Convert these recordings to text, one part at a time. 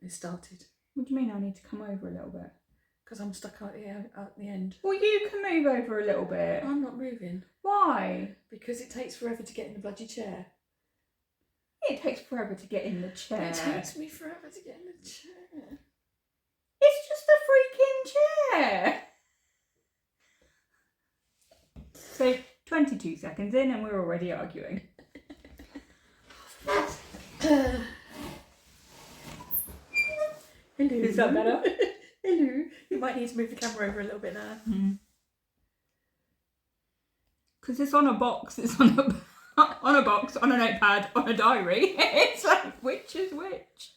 this started. What do you mean I need to come over a little bit? Because I'm stuck at the end. Well, you can move over a little bit. I'm not moving. Why? Because it takes forever to get in the bloody chair. It takes forever to get in the chair. It takes me forever to get in the chair. It's just a freaking chair. So 22 seconds in and we're already arguing. Hello. Is that better? Hello. You might need to move the camera over a little bit now. Because it's on a box. It's on a box, on a notepad, on a diary. It's like, which is which?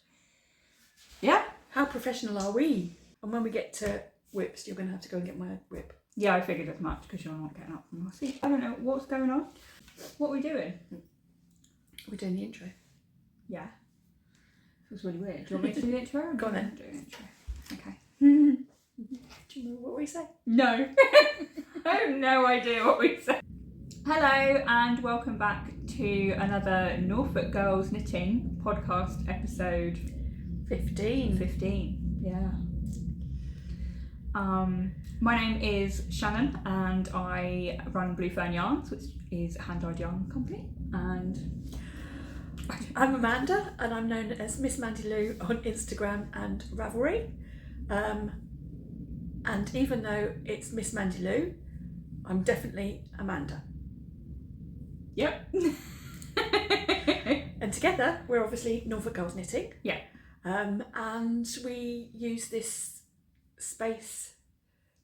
Yeah. How professional are we? And when we get to whips, you're going to have to go and get my whip. Yeah, I figured as much because you're not getting up from your seat. I don't know what's going on. What are we doing? We're doing the intro. Yeah. Feels really weird. Do you want me to do the intro? Go on then. Do the intro. Okay. Do you know what we say? No. I have no idea what we say. Hello and welcome back to another Norfolk Girls Knitting podcast episode 15. Yeah. My name is Shannon and I run Blue Fern Yarns, which is a hand-dyed yarn company, and I'm Amanda and I'm known as Miss Mandy Lou on Instagram and Ravelry. And even though it's Miss Mandy Lou, I'm definitely Amanda. Yep. And together we're obviously Norfolk Girls Knitting. Yeah. And we use this space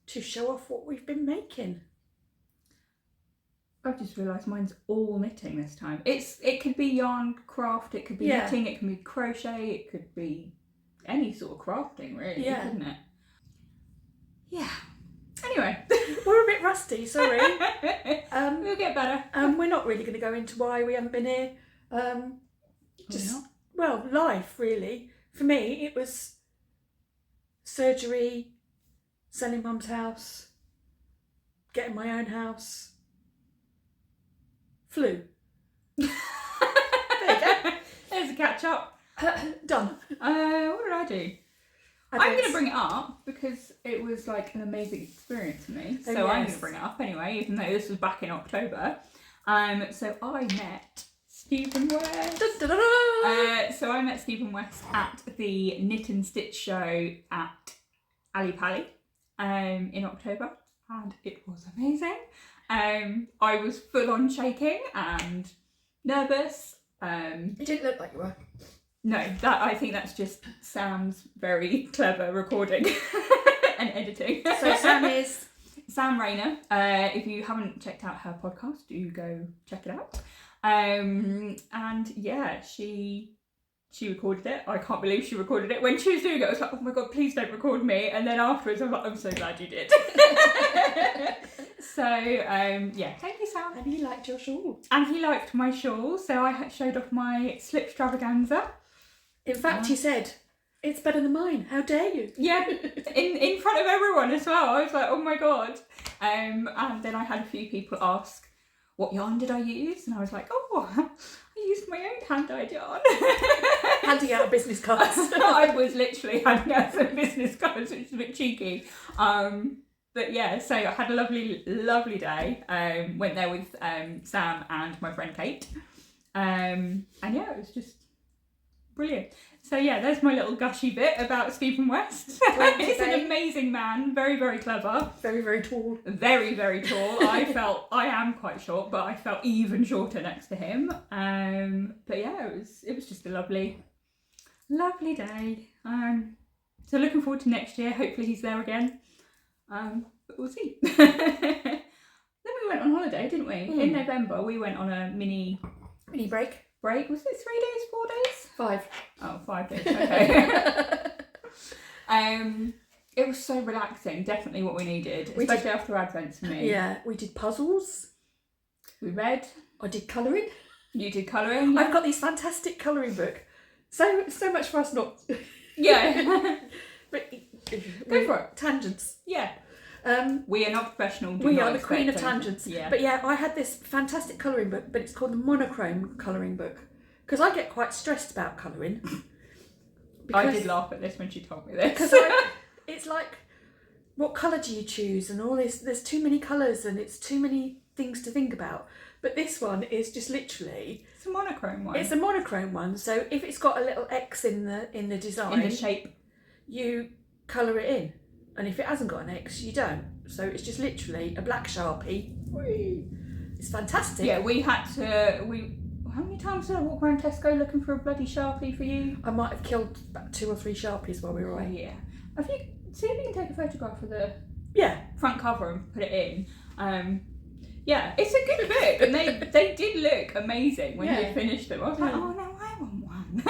to show off what we've been making. I've just realised mine's all knitting this time. It could be yarn craft, it could be knitting, it can be crochet, it could be any sort of crafting really, couldn't it? Yeah. Anyway. We're a bit rusty, sorry. We'll get better. We're not really going to go into why we haven't been here. Life really. For me, it was surgery, selling mum's house, getting my own house, flu. There you go. There's a catch up. Done. What did I do? I'm going to bring it up because it was like an amazing experience for me. So I'm going to bring it up anyway, even though this was back in October. So I met Stephen West. So I met Stephen West at the Knit and Stitch show at Ali Pali in October, and it was amazing. I was full on shaking and nervous. You didn't look like you were. No, I think that's just Sam's very clever recording and editing. So Sam is Sam Rayner. If you haven't checked out her podcast, do go check it out. And yeah, she recorded it. I can't believe she recorded it. When she was doing it, I was like, oh my god, please don't record me. And then afterwards, I'm like, I'm so glad you did. So yeah, thank you, Sam. And he liked your shawl. And he liked my shawl, so I showed off my slip extravaganza. In fact, he said, it's better than mine. How dare you? Yeah, in front of everyone as well. I was like, oh my god. And then I had a few people ask, what yarn did I use? And I was like, oh, I used my own hand-dyed yarn. Handing out business cards. I was literally handing out some business cards, which is a bit cheeky. But yeah, so I had a lovely, lovely day. Went there with Sam and my friend Kate. And yeah, it was just brilliant. So yeah, there's my little gushy bit about Stephen West. He's an amazing man, very, very clever. Very, very tall. Very, very tall. I am quite short, but I felt even shorter next to him. But yeah, it was just a lovely, lovely day. So looking forward to next year. Hopefully he's there again. But we'll see. Then we went on holiday, didn't we? In November, we went on a mini break. Was it 3 days, 4 days? 5. Oh, 5 days. Okay. It was so relaxing. Definitely what we needed, especially after Advent for me. Yeah, we did puzzles. We read. I did colouring. You did colouring. Yeah. I've got this fantastic colouring book. So much for us not. Yeah. But go for it. Tangents. Yeah. We are not professional. We are the queen of tangents. Yeah. But yeah, I had this fantastic colouring book, but it's called the monochrome colouring book because I get quite stressed about colouring. I did laugh at this when she told me this. Because it's like, what colour do you choose? And all this, there's too many colours and it's too many things to think about. But this one is just literally... It's a monochrome one. It's a monochrome one. So if it's got a little X in the design... In the shape. You colour it in. And if it hasn't got an X, you don't. So it's just literally a black Sharpie. Whee! It's fantastic. Yeah, we had to... How many times did I walk around Tesco looking for a bloody Sharpie for you? I might have killed about 2 or 3 Sharpies while we were away. Yeah. See if you can take a photograph of the front cover and put it in. Yeah, it's a good book, and they did look amazing when you finished them. I was like, oh no, I want one.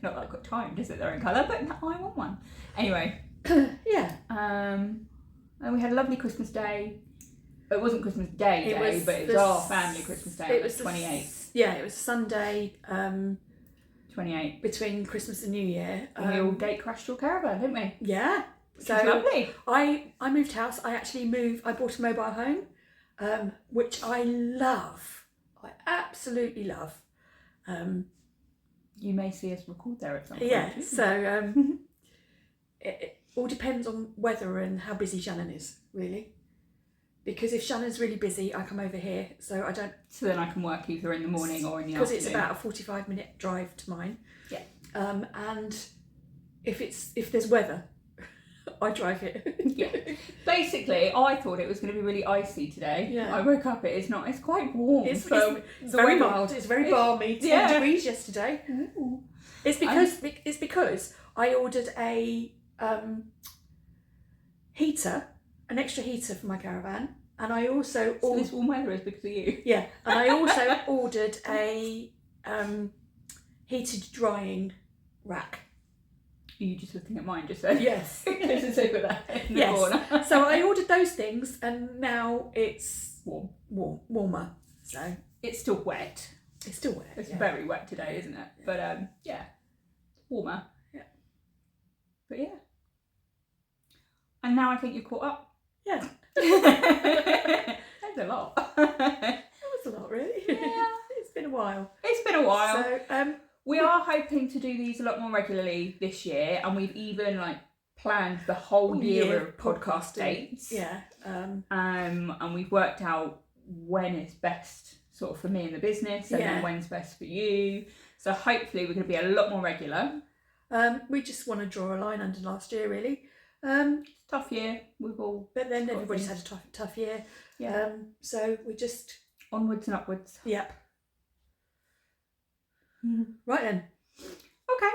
Not that I've got time to sit there in colour, but no, I want one. Anyway. Yeah. And we had a lovely Christmas day. It wasn't Christmas Day, but it was our family Christmas Day. It was 28th. Yeah, it was Sunday. 28. Between Christmas and New Year. We all gate crashed your caravan, didn't we? Yeah. So lovely. I moved house. I bought a mobile home, which I love. I absolutely love. You may see us record there at some point. Yeah. So it all depends on weather and how busy Shannon is, really. Because if Shannon's really busy, I come over here, so I don't... So then I can work either in the morning or in the afternoon. Because it's about a 45-minute drive to mine. Yeah. And if there's weather, I drive it. Yeah. Basically, I thought it was going to be really icy today. Yeah. I woke up, it's not. It's quite warm. It's very mild. It's very balmy. 10 degrees yesterday. Ooh. It's because I ordered a heater, an extra heater for my caravan, and I also so this warm weather is because of you. Yeah, and I also ordered a heated drying rack. Are you just looking at mine just then? Yes. This is over there in the corner. So I ordered those things, and now it's warmer. So it's still wet. It's still wet. It's very wet today, isn't it? But warmer. Yeah. But yeah. And now I think you're caught up. Yeah. That's a lot. That was a lot, really. Yeah. It's been a while. It's been a while. So we are hoping to do these a lot more regularly this year, and we've even planned the whole year of podcast dates. Yeah. And we've worked out when is best sort of for me in the business, and then when's best for you. So hopefully we're going to be a lot more regular. We just want to draw a line under last year, really. Tough year. We've all. But then everybody's had a tough year. Yeah. So we just onwards and upwards. Yep. Right then. Okay.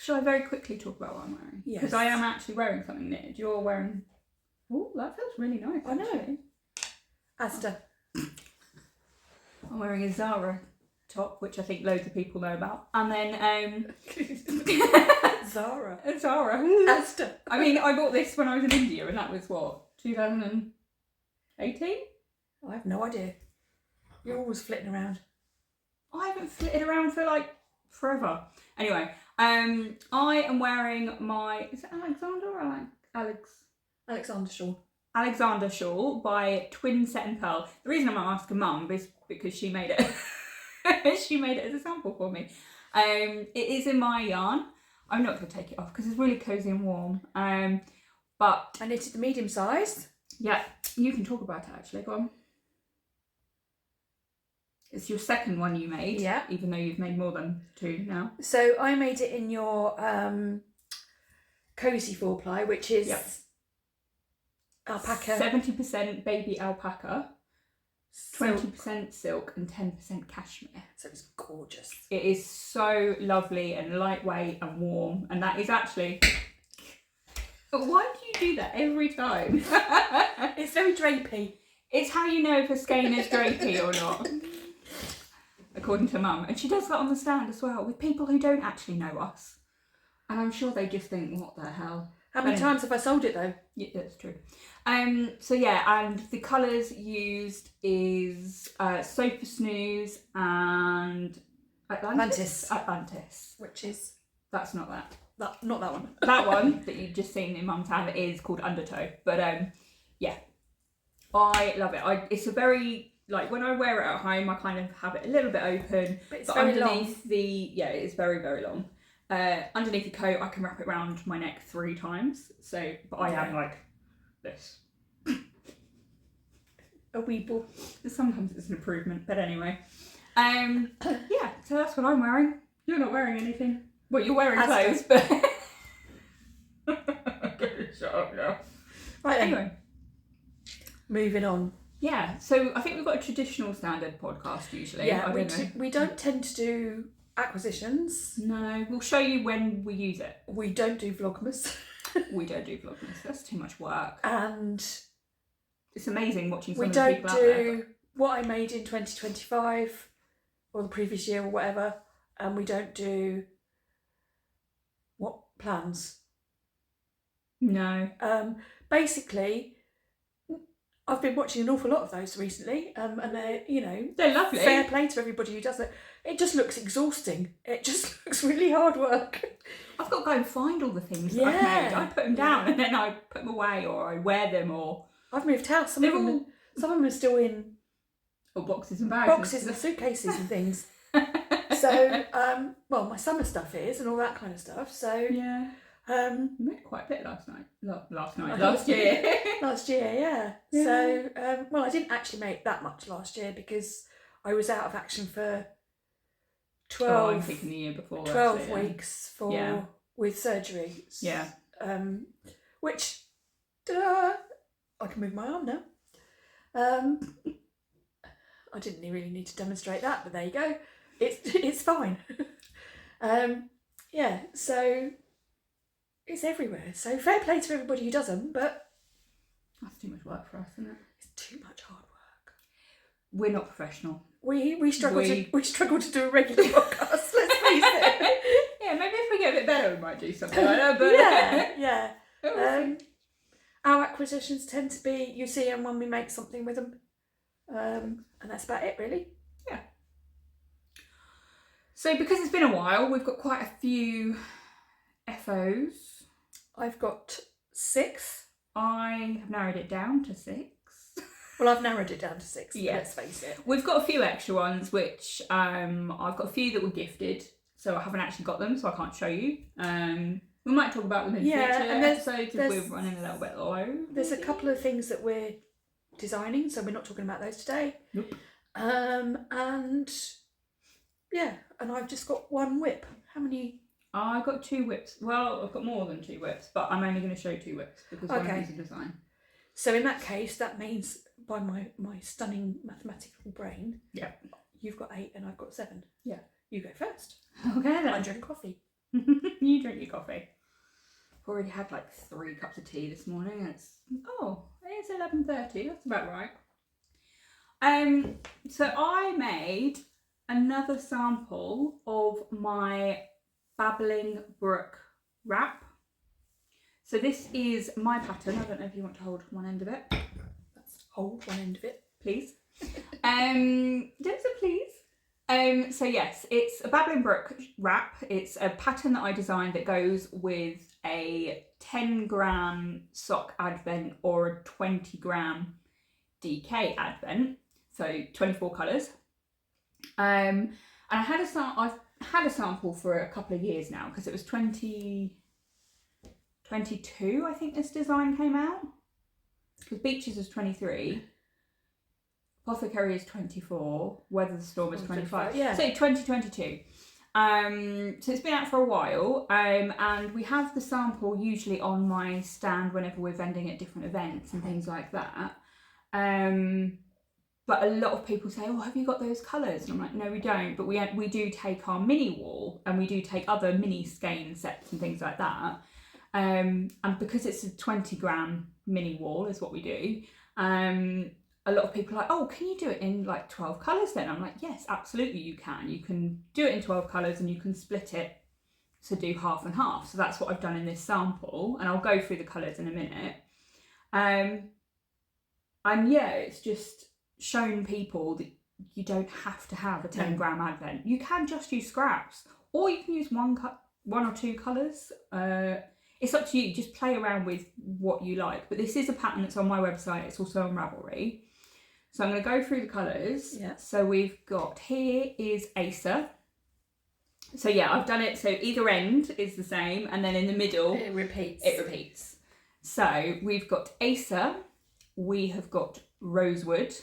Shall I very quickly talk about what I'm wearing? Yes. Because I am actually wearing something knitted. You're wearing... Oh, that feels really nice. I know. Asta. I'm wearing a Zara top, which I think loads of people know about. And then... Zara. Asta. I mean, I bought this when I was in India, and that was what? 2018? I have no idea. You're always flitting around. I haven't flitted around for forever. Anyway, I am wearing my... Is it Alexander or Alexander Shawl. Alexander Shawl by Twinset and Purl. The reason I'm asking Mum is because she made it. She made it as a sample for me. It is in my yarn. I'm not going to take it off because it's really cosy and warm. But I knitted the medium size. Yeah, you can talk about it actually. Go on. It's your second one you made. Yeah. Even though you've made more than 2 now. So I made it in your Cosy 4-ply, which is alpaca. 70% baby alpaca, 20% silk and 10% cashmere. So it's gorgeous. It is so lovely and lightweight and warm, and that is actually... But why do you do that every time? It's very drapey. It's how you know if a skein is drapey or not. According to Mum. And she does that on the stand as well, with people who don't actually know us. And I'm sure they just think, what the hell? How many times have I sold it though? Yeah, that's true. So yeah, and the colours used is Sofa Snooze and Atlantis. Which is... That's not that. Not that one. That one that you've just seen in Mum's hand is called Undertow. But yeah, I love it. It's a very... when I wear it at home, I kind of have it a little bit open. But it's very underneath long. It is very, very long. Underneath the coat, I can wrap it around my neck 3 times. So, but I am like this. A weeble. Sometimes it's an improvement, but anyway. Yeah, so that's what I'm wearing. You're not wearing anything. Well, you're wearing clothes, but... Shut up now. Right then. Anyway. Moving on. Yeah, so I think we've got a traditional standard podcast usually. Yeah, we don't tend to do acquisitions. No, we'll show you when we use it. We don't do Vlogmas. We don't do Vlogmas. That's too much work. And it's amazing watching some we of the people out there. don't do what I made in 2025 or the previous year or whatever, and we don't do what plans. No. Basically, I've been watching an awful lot of those recently, and they're, they're lovely. Fair play to everybody who does it. It just looks exhausting. It just looks really hard work. I've got to go and find all the things that I've made. I put them down and then I put them away, or I wear them, or... I've moved house. Some of them are still in... Or boxes and bags. Boxes and suitcases and things. So, well, my summer stuff is, and all that kind of stuff, so... Yeah. We made quite a bit last year. Last year, yeah. So, well, I didn't actually make that much last year because I was out of action for 12, I'm thinking the year before. 12 actually, weeks with surgery. Yeah. Which, I can move my arm now. I didn't really need to demonstrate that, but there you go. It's fine. Yeah, so... It's everywhere. So fair play to everybody who does them, but... That's too much work for us, isn't it? It's too much hard work. We're not professional. We struggle to do a regular podcast, let's face it. Yeah, maybe if we get a bit better we might do something like that, but... Yeah. Our acquisitions tend to be, you see them when we make something with them. And that's about it, really. Yeah. So because it's been a while, we've got quite a few FOs. I've got 6. I have narrowed it down to 6. Well, I've narrowed it down to 6, yeah. Let's face it. We've got a few extra ones, which I've got a few that were gifted, so I haven't actually got them, so I can't show you. We might talk about them in future episodes if we're running a little bit low. There's a couple of things that we're designing, so we're not talking about those today. Nope. And yeah, and I've just got 1 whip. How many? I've got 2 whips. Well, I've got more than 2 whips, but I'm only going to show 2 whips because one is a design. So in that case, that means by my stunning mathematical brain, you've got 8 and I've got 7. Yeah. You go first. Okay then. I drink coffee. You drink your coffee. I've already had like 3 cups of tea this morning. It's 11:30. That's about right. So I made another sample of my Babbling Brook wrap. So this is my pattern. I don't know if you want to hold one end of it. Let's hold one end of it, please. Just a please. So yes, it's a Babbling Brook wrap. It's a pattern that I designed that goes with a 10-gram sock advent or a 20-gram DK advent. So 24 colours. And I've had a sample for a couple of years now because it was 2022, I think this design came out. Because Beaches is 23, Apothecary is 24, Weather the Storm is 25. Yeah. So 2022. So it's been out for a while, and we have the sample usually on my stand whenever we're vending at different events and things like that. But a lot of people say, oh, have you got those colours? And I'm like, no, we don't. But we do take our mini wall and we do take other mini skein sets and things like that. And because it's a 20-gram mini wall is what we do, a lot of people are like, oh, can you do it in like 12 colours then? I'm like, yes, absolutely you can. You can do it in 12 colours and you can split it to do half and half. So that's what I've done in this sample. And I'll go through the colours in a minute. And yeah, it's just shown people that you don't have to have a 10-gram advent. You can just use scraps, or you can use one or 2 colours. It's up to you. Just play around with what you like. But this is a pattern that's on my website. It's also on Ravelry. So I'm going to go through the colours. Yeah. So we've got, here is Acer. So yeah, I've done it. So either end is the same, and then in the middle it repeats. It repeats. So we've got Acer, we have got Rosewood.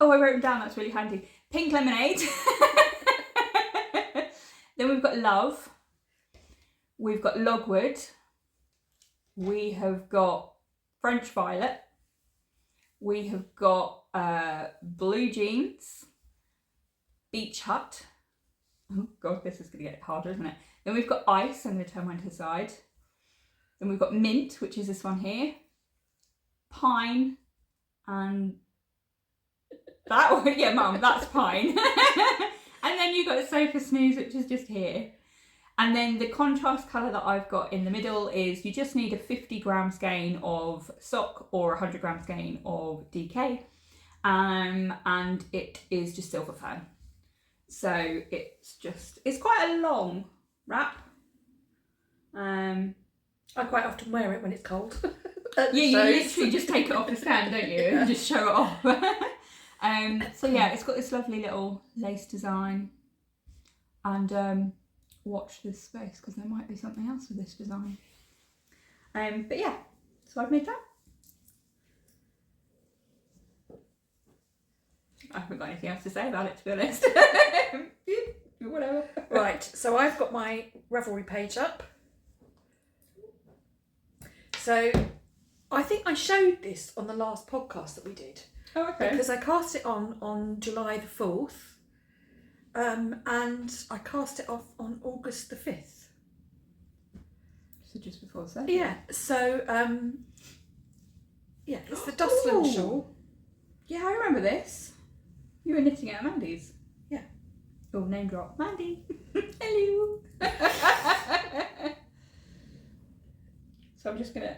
Oh, I wrote them down. That's really handy. Pink Lemonade. Then we've got Love. We've got Logwood. We have got French Violet. We have got Blue Jeans. Beach Hut. Oh god, this is going to get harder, isn't it? Then we've got Ice. I'm going to turn mine to the side. Then we've got Mint, which is this one here. Pine. And that one, yeah, Mum, that's Pine. And then you've got Sofa Snooze, which is just here. And then the contrast colour that I've got in the middle is you just need a 50 gram skein of sock or 100 gram skein of DK. And it is just Silver Fern. So it's quite a long wrap. I quite often wear it when it's cold. Yeah, you literally just take it off the stand, don't you? Yeah. And just show it off. So yeah, it's got this lovely little lace design. And watch this space because there might be something else with this design. But yeah, so I've made that. I haven't got anything else to say about it, to be honest. Whatever. Right, so I've got my Ravelry page up. So I think I showed this on the last podcast that we did. Oh, okay. Because I cast it on July the 4th. And I cast it off on August the 5th. So just before the 30th. Yeah, so yeah, it's the Dustland Shawl. Yeah, I remember this. You were knitting it at Mandy's. Yeah. Oh, name drop. Mandy. Hello. So I'm just gonna.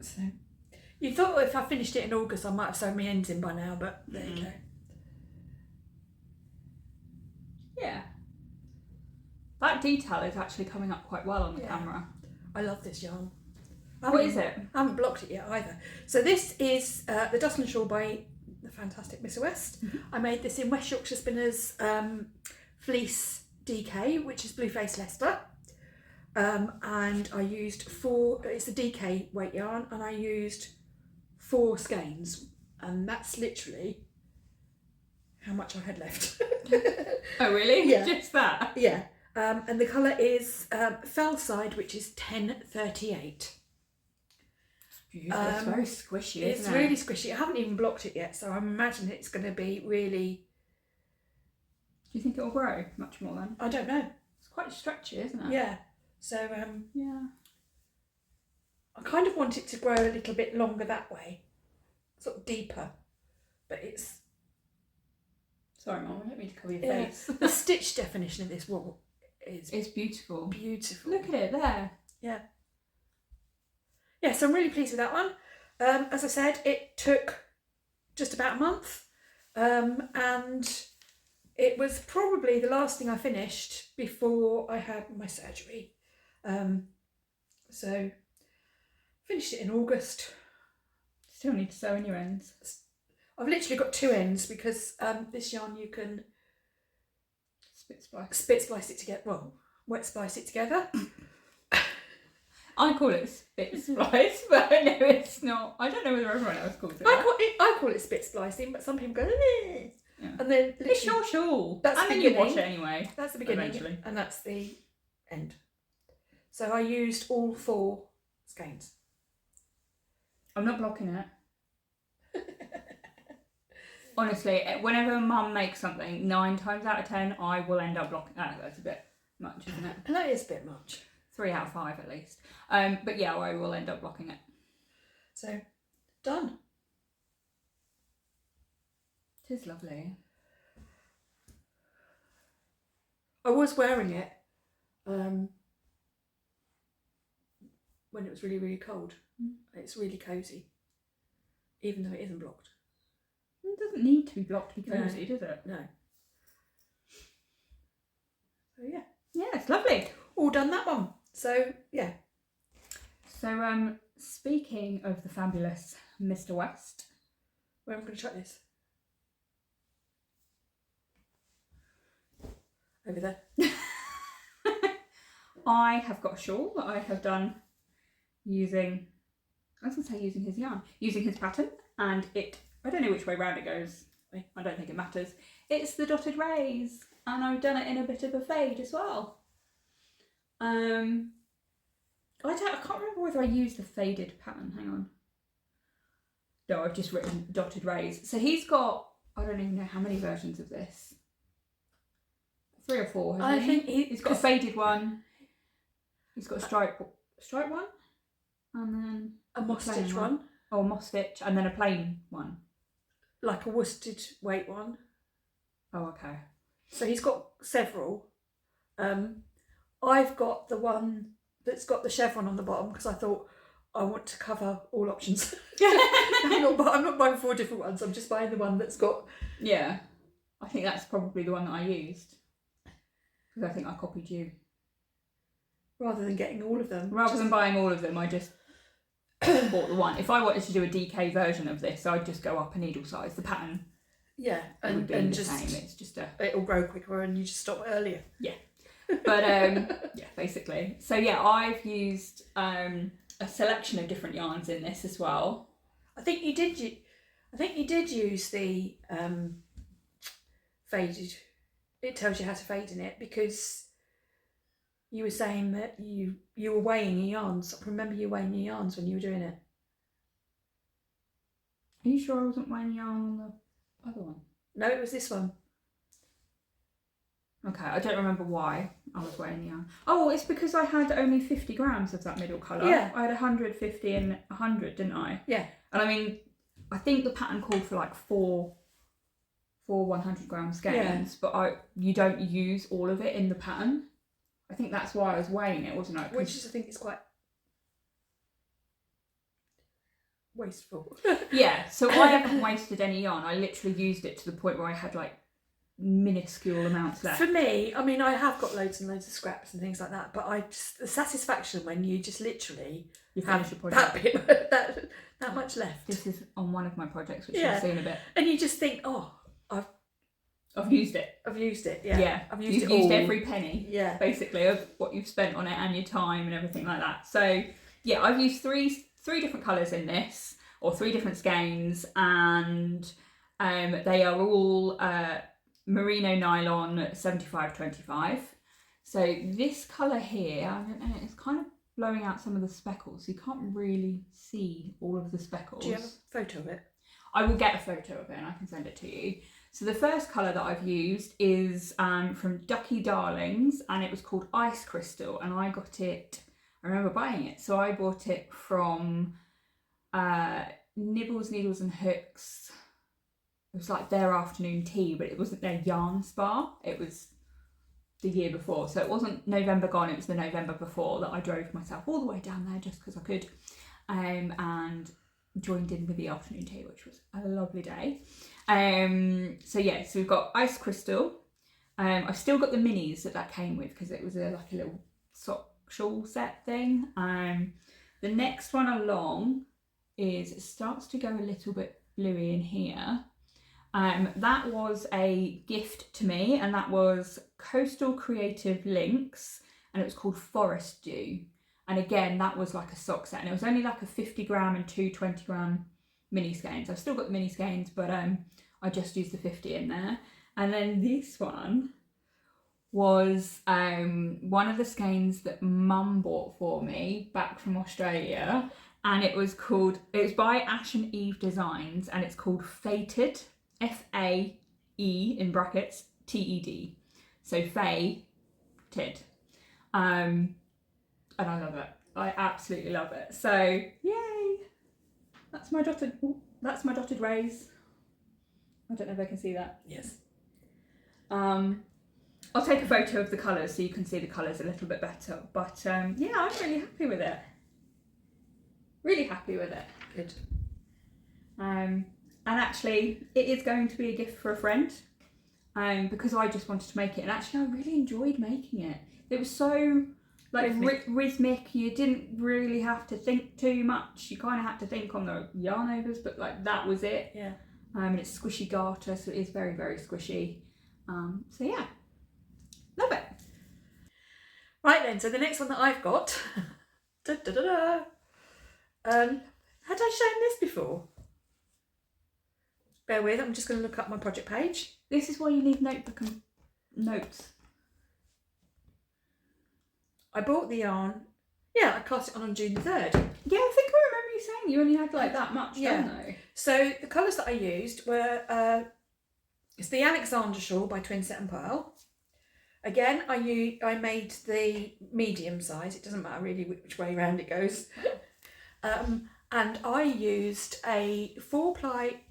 So you thought if I finished it in August, I might have sewn my ends in by now, but there you go. Yeah. That detail is actually coming up quite well on the camera. I love this yarn. What is it? I haven't blocked it yet either. So this is the Dustland Shawl by the fantastic Miss West. Mm-hmm. I made this in West Yorkshire Spinners Fleece DK, which is Bluefaced Leicester. And I used it's a DK weight yarn, and I used 4 skeins. And that's literally how much I had left. Oh really? Yeah. Just that? Yeah. And the colour is Fellside, which is 1038. Beautiful. It's very squishy, isn't it? It's really squishy. I haven't even blocked it yet, so I imagine it's going to be really... Do you think it will grow much more then? I don't know. It's quite stretchy, isn't it? Yeah. So, yeah. I kind of want it to grow a little bit longer that way. Sort of deeper. But it's... Sorry, Mum, I don't mean to cover your face. The stitch definition of this wool is... It's beautiful. Beautiful. Look at it there. Yeah. Yeah, so I'm really pleased with that one. As I said, it took just about a month. And it was probably the last thing I finished before I had my surgery. So, finished it in August. Still need to sew in your ends. I've literally got 2 ends because this yarn you can spit splice it together. Well, wet splice it together. I call it spit splice, but I know it's not. I don't know whether everyone else calls it. I call it spit splicing, but some people go, eh. Yeah. And then it's your shawl. That's and the then beginning. You wash it anyway. That's the beginning, eventually. And that's the end. So I used all 4 skeins. I'm not blocking it. Honestly, whenever Mum makes something, 9 times out of 10, I will end up blocking. Oh, that's a bit much, isn't it? And that is a bit much. 3 out of 5 at least. But yeah, I will end up blocking it. So, done. It is lovely. I was wearing it when it was really, really cold. It's really cosy, even though it isn't blocked. It doesn't need to be blocked to be cosy, does it? No. So yeah. Yeah, it's lovely. All done that one. So yeah. So speaking of the fabulous Mr. West, Where I'm going to try this. Over there. I have got a shawl that I have done using, I was going to say using his yarn, using his pattern, and I don't know which way round it goes. I don't think it matters. It's the dotted rays, and I've done it in a bit of a fade as well. I can't remember whether I used the faded pattern. Hang on. No, I've just written dotted rays. So he's got, I don't even know how many versions of this. 3 or 4, hasn't he? I think he's got a faded one. He's got a stripe one, and then a moss stitch one. Oh, a moss stitch, and then a plain one. Like a worsted weight one. Oh, okay. So he's got several. I've got the one that's got the chevron on the bottom because I thought I want to cover all options. I'm not buying 4 different ones. I'm just buying the one that's got. Yeah, I think that's probably the one that I used because I think I copied you. Rather than getting all of them. Rather than buying all of them, I just bought the one. If I wanted to do a DK version of this, I'd just go up a needle size. The pattern. Yeah, and the just same. It's just it'll grow quicker and you just stop earlier. Yeah, but yeah, basically. So yeah, I've used a selection of different yarns in this as well. I think you did use the faded. It tells you how to fade in it because you were saying that you were weighing your yarns. I remember you weighing your yarns when you were doing it. Are you sure I wasn't weighing yarn on the other one? No, it was this one. Okay, I don't remember why I was weighing yarn. Oh, it's because I had only 50 grams of that middle colour. Yeah. I had 150 and 100, didn't I? Yeah. And I mean, I think the pattern called for like four 100 gram skeins, but you don't use all of it in the pattern. I think that's why I was weighing it, wasn't I? Which is, I think, is quite wasteful. Yeah, so I haven't wasted any yarn. I literally used it to the point where I had like minuscule amounts left. For me, I mean, I have got loads and loads of scraps and things like that, but the satisfaction when you just literally finish your project. that much left. This is on one of my projects, which you'll see in a bit. And you just think, oh, I've used it. I've used it, yeah. Yeah, I've used you've it all. used every penny, yeah, basically, of what you've spent on it and your time and everything like that. So yeah, I've used three different colours in this, or 3 different skeins, and they are all merino nylon 75-25. So this colour here, I don't know, it's kind of blowing out some of the speckles, so you can't really see all of the speckles. Do you have a photo of it? I will get a photo of it and I can send it to you. So the first colour that I've used is from Ducky Darlings, and it was called Ice Crystal, and I got it, I remember buying it, so I bought it from Nibbles, Needles and Hooks. It was like their afternoon tea, but it wasn't their yarn spa, it was the year before. So it wasn't November gone, it was the November before that I drove myself all the way down there just because I could, and joined in with the afternoon tea, which was a lovely day. So yeah, so we've got Ice Crystal. I've still got the minis that came with because it was like a little sock shawl set thing. The next one along it starts to go a little bit bluey in here. That was a gift to me, and that was Coastal Creative Links, and it was called Forest Dew. And again, that was like a sock set, and it was only like a 50 gram and 2 20 gram mini skeins. I've still got the mini skeins, but I just used the 50 in there. And then this one was one of the skeins that Mum bought for me back from Australia, and it was by Ash and Eve Designs, and it's called Fated, Fae in brackets TED, so Fated. And I love it. I absolutely love it. So yay! That's my dotted rays. I don't know if I can see that. Yes. I'll take a photo of the colours so you can see the colours a little bit better. But yeah, I'm really happy with it. Really happy with it. Good. And actually, it is going to be a gift for a friend. Because I just wanted to make it, and actually I really enjoyed making it. It was so rhythmic. You didn't really have to think too much. You kind of had to think on the yarn overs, but like that was it. Yeah. And it's squishy garter, so it is very, very squishy. So yeah, love it. Right then, so the next one that I've got, had I shown this before? Bear with, I'm just going to look up my project page. This is why you need notebook and notes. I bought the yarn. Yeah, I cast it on June the 3rd. Yeah, I think I remember you saying you only had like that much, don't they? So the colours that I used were, it's the Alexander Shawl by Twinset and Purl. Again, I made the medium size. It doesn't matter really which way round it goes. And I used a 4-ply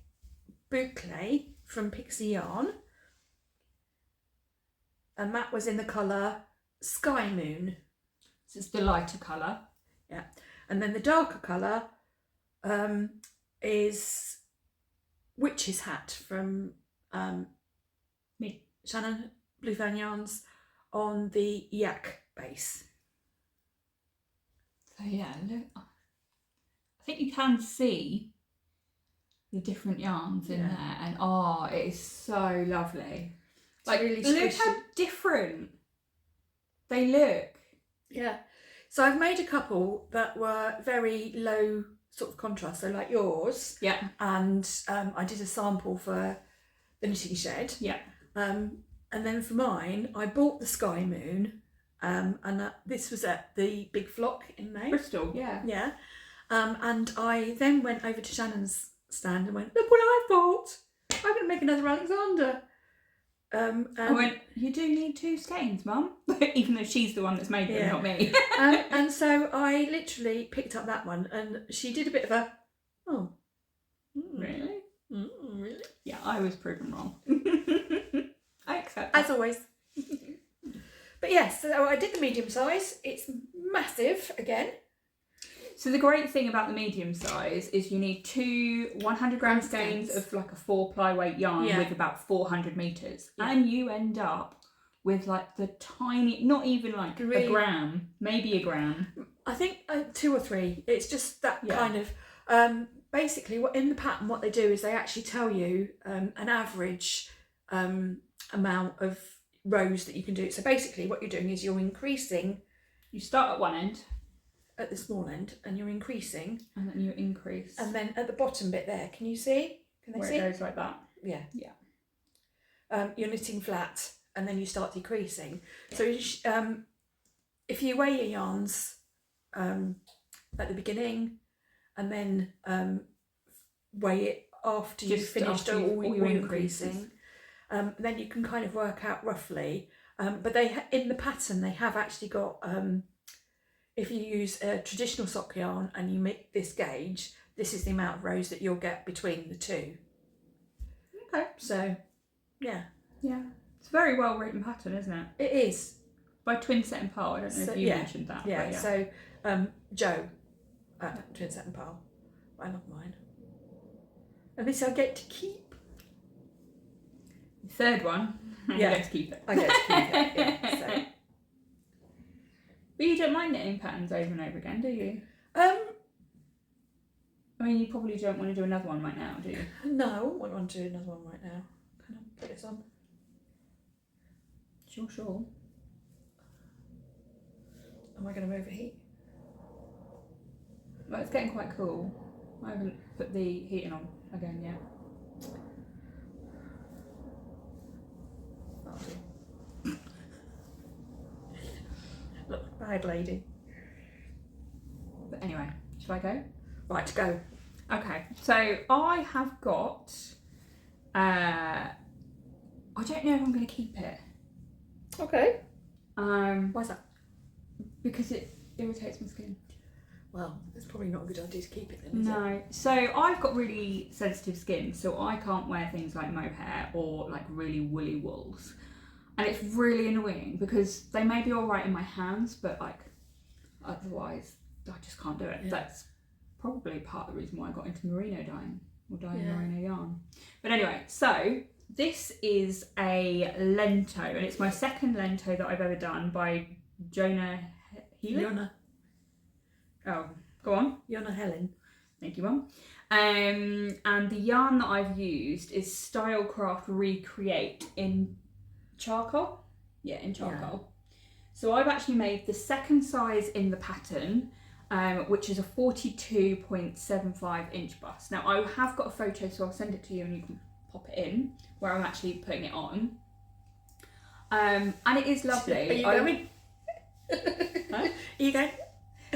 Boucle from Pixie yarn. And that was in the colour Skymoon. So it's the lighter colour. Yeah. And then the darker colour is Witch's Hat from Shannon Long yarns on the yak base. So yeah, look, I think you can see the different yarns in there, and it is so lovely. It's like really squishy. Look how different they look. Yeah. So I've made a couple that were very low sort of contrast, so like yours. Yeah. And I did a sample for the knitting shed. Yeah. And then for mine, I bought the Skymoon, and this was at the Big Flock in May. Bristol, yeah. Yeah. And I then went over to Shannon's stand and went, look what I bought. I'm going to make another Alexander. I went, you do need 2 skeins, Mum. Even though she's the one that's made them, not me. And so I literally picked up that one, and she did a bit of a, really? Really? Yeah, I was proven wrong. I accept as always. But yes, so I did the medium size. It's massive again. So the great thing about the medium size is you need 2 100-gram skeins of like a 4-ply weight yarn with about 400 metres. Yeah. And you end up with like the tiny, not even like a gram, maybe a gram. I think 2 or 3. It's just that kind of, basically what in the pattern, what they do is they actually tell you an average amount of rows that you can do. So basically what you're doing is you're increasing. You start at one end. At the small end, and you're increasing. And then you increase. And then at the bottom bit there, can you see? Can they where see? It goes like that. Yeah. Yeah. You're knitting flat, and then you start decreasing. So if you weigh your yarns at the beginning, and then weigh it after you've finished all your increasing, then you can kind of work out roughly. But in the pattern they have actually got, if you use a traditional sock yarn and you make this gauge, this is the amount of rows that you'll get between the two. Okay. So, yeah. Yeah. It's a very well written pattern, isn't it? It is. By Twinset and Purl. I don't know if you mentioned that. Yeah. So, Jo at Twinset and Purl. I love mine. And this I get to keep. The third one, you get to keep it. I get to keep it, yeah. So. But you don't mind knitting patterns over and over again, do you? I mean, you probably don't want to do another one right now, do you? No, I wouldn't want to do another one right now. Can I put this on? Sure. Am I going to overheat? Well, it's getting quite cool. I haven't put the heating on again yet. That'll do. Look, bad lady. But anyway, shall I go? Right, go. Okay, so I have got, I don't know if I'm going to keep it. Okay. Why's that? Because it irritates my skin. Well, it's probably not a good idea to keep it then, is it? No. So I've got really sensitive skin, so I can't wear things like mohair or like really woolly wools. And it's really annoying because they may be all right in my hands, but like otherwise I just can't do it. Yeah. That's probably part of the reason why I got into merino dyeing or dyeing merino yarn. But anyway, so this is a Lento, and it's my second Lento that I've ever done by Jonna Helen. Jonna. Oh, go on. Jonna Helen. Thank you, Mum. And the yarn that I've used is Stylecraft Recreate in charcoal. Yeah, in charcoal. So I've actually made the second size in the pattern, which is a 42.75 inch bust. Now I have got a photo, so I'll send it to you and you can pop it in where I'm actually putting it on. And it is lovely. Are you going? Huh? Are you going?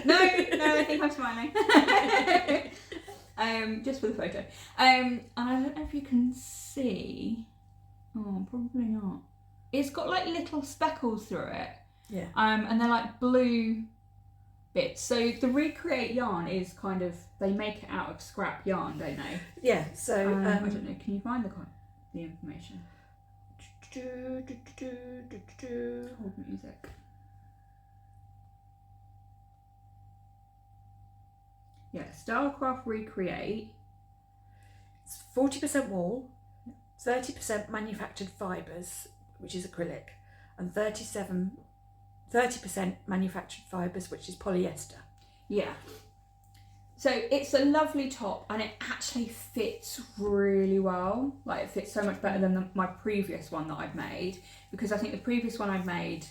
No, I think I'm smiling. Just for the photo. And I don't know if you can see. Oh, probably not. It's got like little speckles through it. Yeah. And they're like blue bits. So the Recreate yarn is kind of, they make it out of scrap yarn, don't they? Yeah. So I don't know. Can you find the information? Hold music. Yeah, Stylecraft Recreate. It's 40% wool, 30% manufactured fibres, which is acrylic, and 30% manufactured fibres, which is polyester. Yeah. So it's a lovely top, and it actually fits really well. Like, it fits so much better than my previous one that I'd made, because I think the previous one I'd made,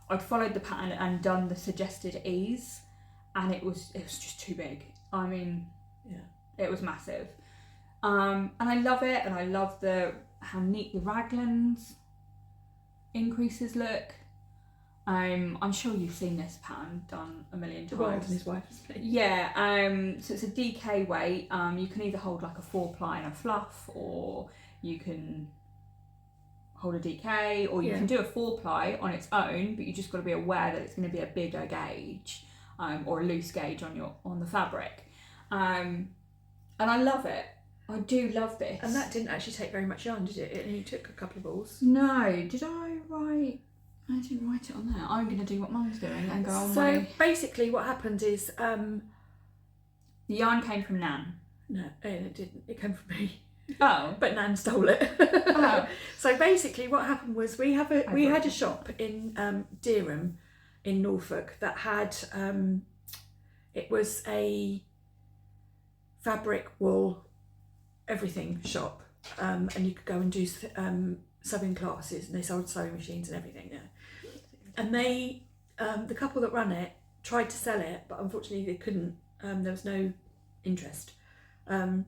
I'd followed the pattern and done the suggested ease, and it was just too big. I mean, yeah, it was massive. And I love it, and I love how neat the raglans increases look. I'm sure you've seen this pattern done a million times. Rowan and his wife. Yeah, so it's a DK weight. You can either hold like a 4-ply and a fluff, or you can hold a DK, or you can do a 4-ply on its own, but you just got to be aware that it's going to be a bigger gauge, or a loose gauge on the fabric. And I love it. I do love this. And that didn't actually take very much yarn, did it? It only took a couple of balls. No, did I write? I didn't write it on there. I'm going to do what Mum's doing and go on So basically what happened is... the yarn came from Nan. No, it didn't. It came from me. Oh. But Nan stole it. Oh. So basically what happened was we had a shop in Dereham in Norfolk that had... it was a fabric, wool, everything shop. And you could go and do sewing classes, and they sold sewing machines and everything. Yeah. And they, the couple that ran it, tried to sell it, but unfortunately they couldn't. There was no interest, and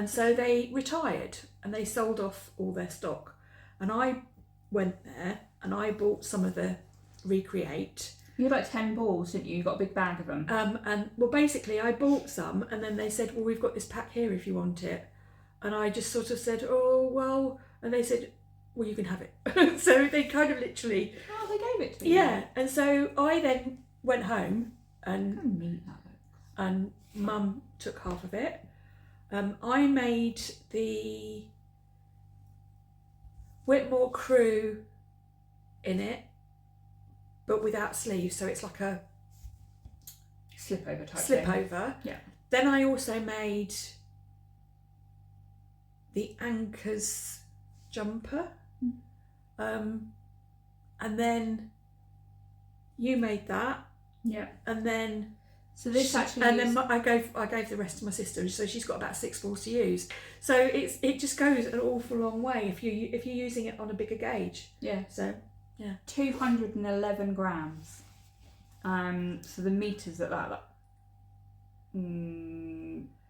so they retired and they sold off all their stock. And I went there and I bought some of the Recreate. You had like 10 balls, didn't you? You got a big bag of them. And well, basically I bought some, and then they said, well, we've got this pack here if you want it. And I just sort of said, oh well, and they said, well, you can have it. So they kind of literally... Oh, they gave it to me. Yeah, and so I then went home and... How neat that looks. And Mum took half of it. I made the Whitmore crew in it, but without sleeves, so it's like a... Slip-over type slip thing. over. Yeah. Then I also made the Anchors jumper. And then you made that. Yeah. And then so this actually and then I gave the rest to my sister, so she's got about 6 balls to use. So it just goes an awful long way if you're using it on a bigger gauge. Yeah. So yeah. 211 grams. So the meters at that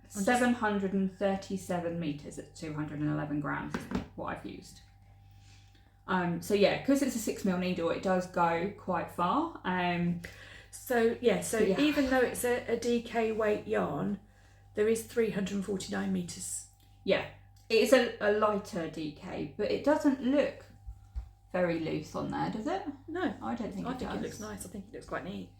737 meters at 211 grams is what I've used. So yeah, because it's a 6mm needle, it does go quite far. So even though it's a DK weight yarn, there is 349 meters. Yeah, it's a lighter DK, but it doesn't look very loose on there, does it? No, I don't think I it think does. it looks nice. I think it looks quite neat.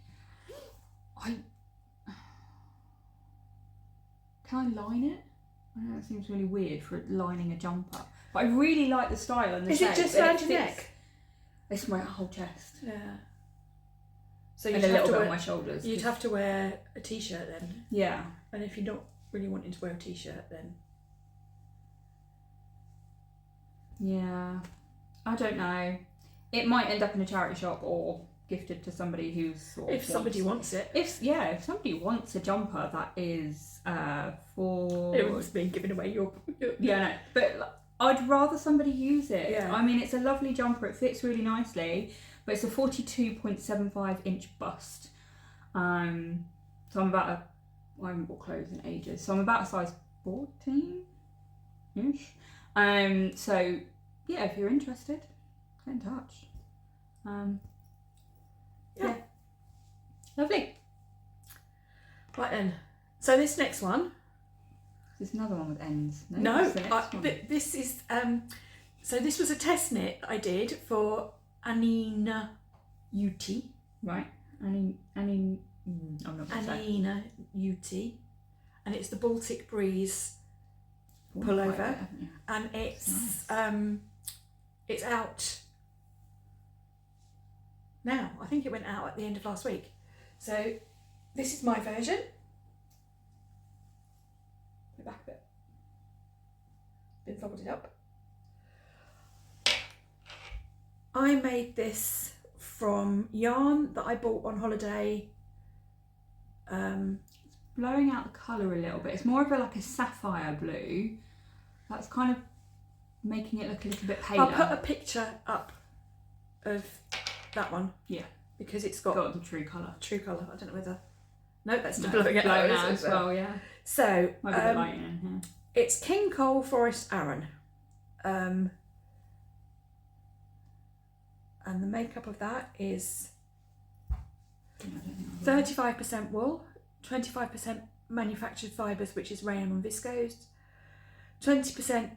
Can I line it? I know it seems really weird for lining a jumper, but I really like the style and the shape. Is it just around your neck? It's my whole chest. Yeah. So And a little bit on my shoulders. You'd have to wear a t-shirt then. Yeah. And if you're not really wanting to wear a t-shirt, then yeah, I don't know. It might end up in a charity shop or gifted to somebody who's sort of if somebody wants it. If somebody wants a jumper that is for It would It's been giving away your Yeah, no, but like, I'd rather somebody use it. Yeah. I mean, it's a lovely jumper. It fits really nicely, but it's a 42.75 inch bust. So I'm about I haven't bought clothes in ages, so I'm about a size 14-ish. So yeah, if you're interested, get in touch. Yeah. Lovely. Right then. So this next one. There's another one with ends. No, this is the next one. this is so this was a test knit I did for Anniina Juuti. Right. I'm not gonna say. Anniina Juuti, and it's the Baltic Breeze Oh, pullover, quite right, haven't you? and it's out now. I think it went out at the end of last week. So this is my version. Put it back a bit. Been folded up. I made this from yarn that I bought on holiday. Blowing out the colour a little bit. It's more of like a sapphire blue. That's kind of making it look a little bit paler. I'll put a picture up of that one. Yeah. Because it's got the true colour. True colour. I don't know whether. No, that's still No, blowing out as well, yeah. So Might be a bit light in here. it's King Cole Forest Aran. And the makeup of that is 35% wool, 25% manufactured fibres, which is rayon and viscose, 20%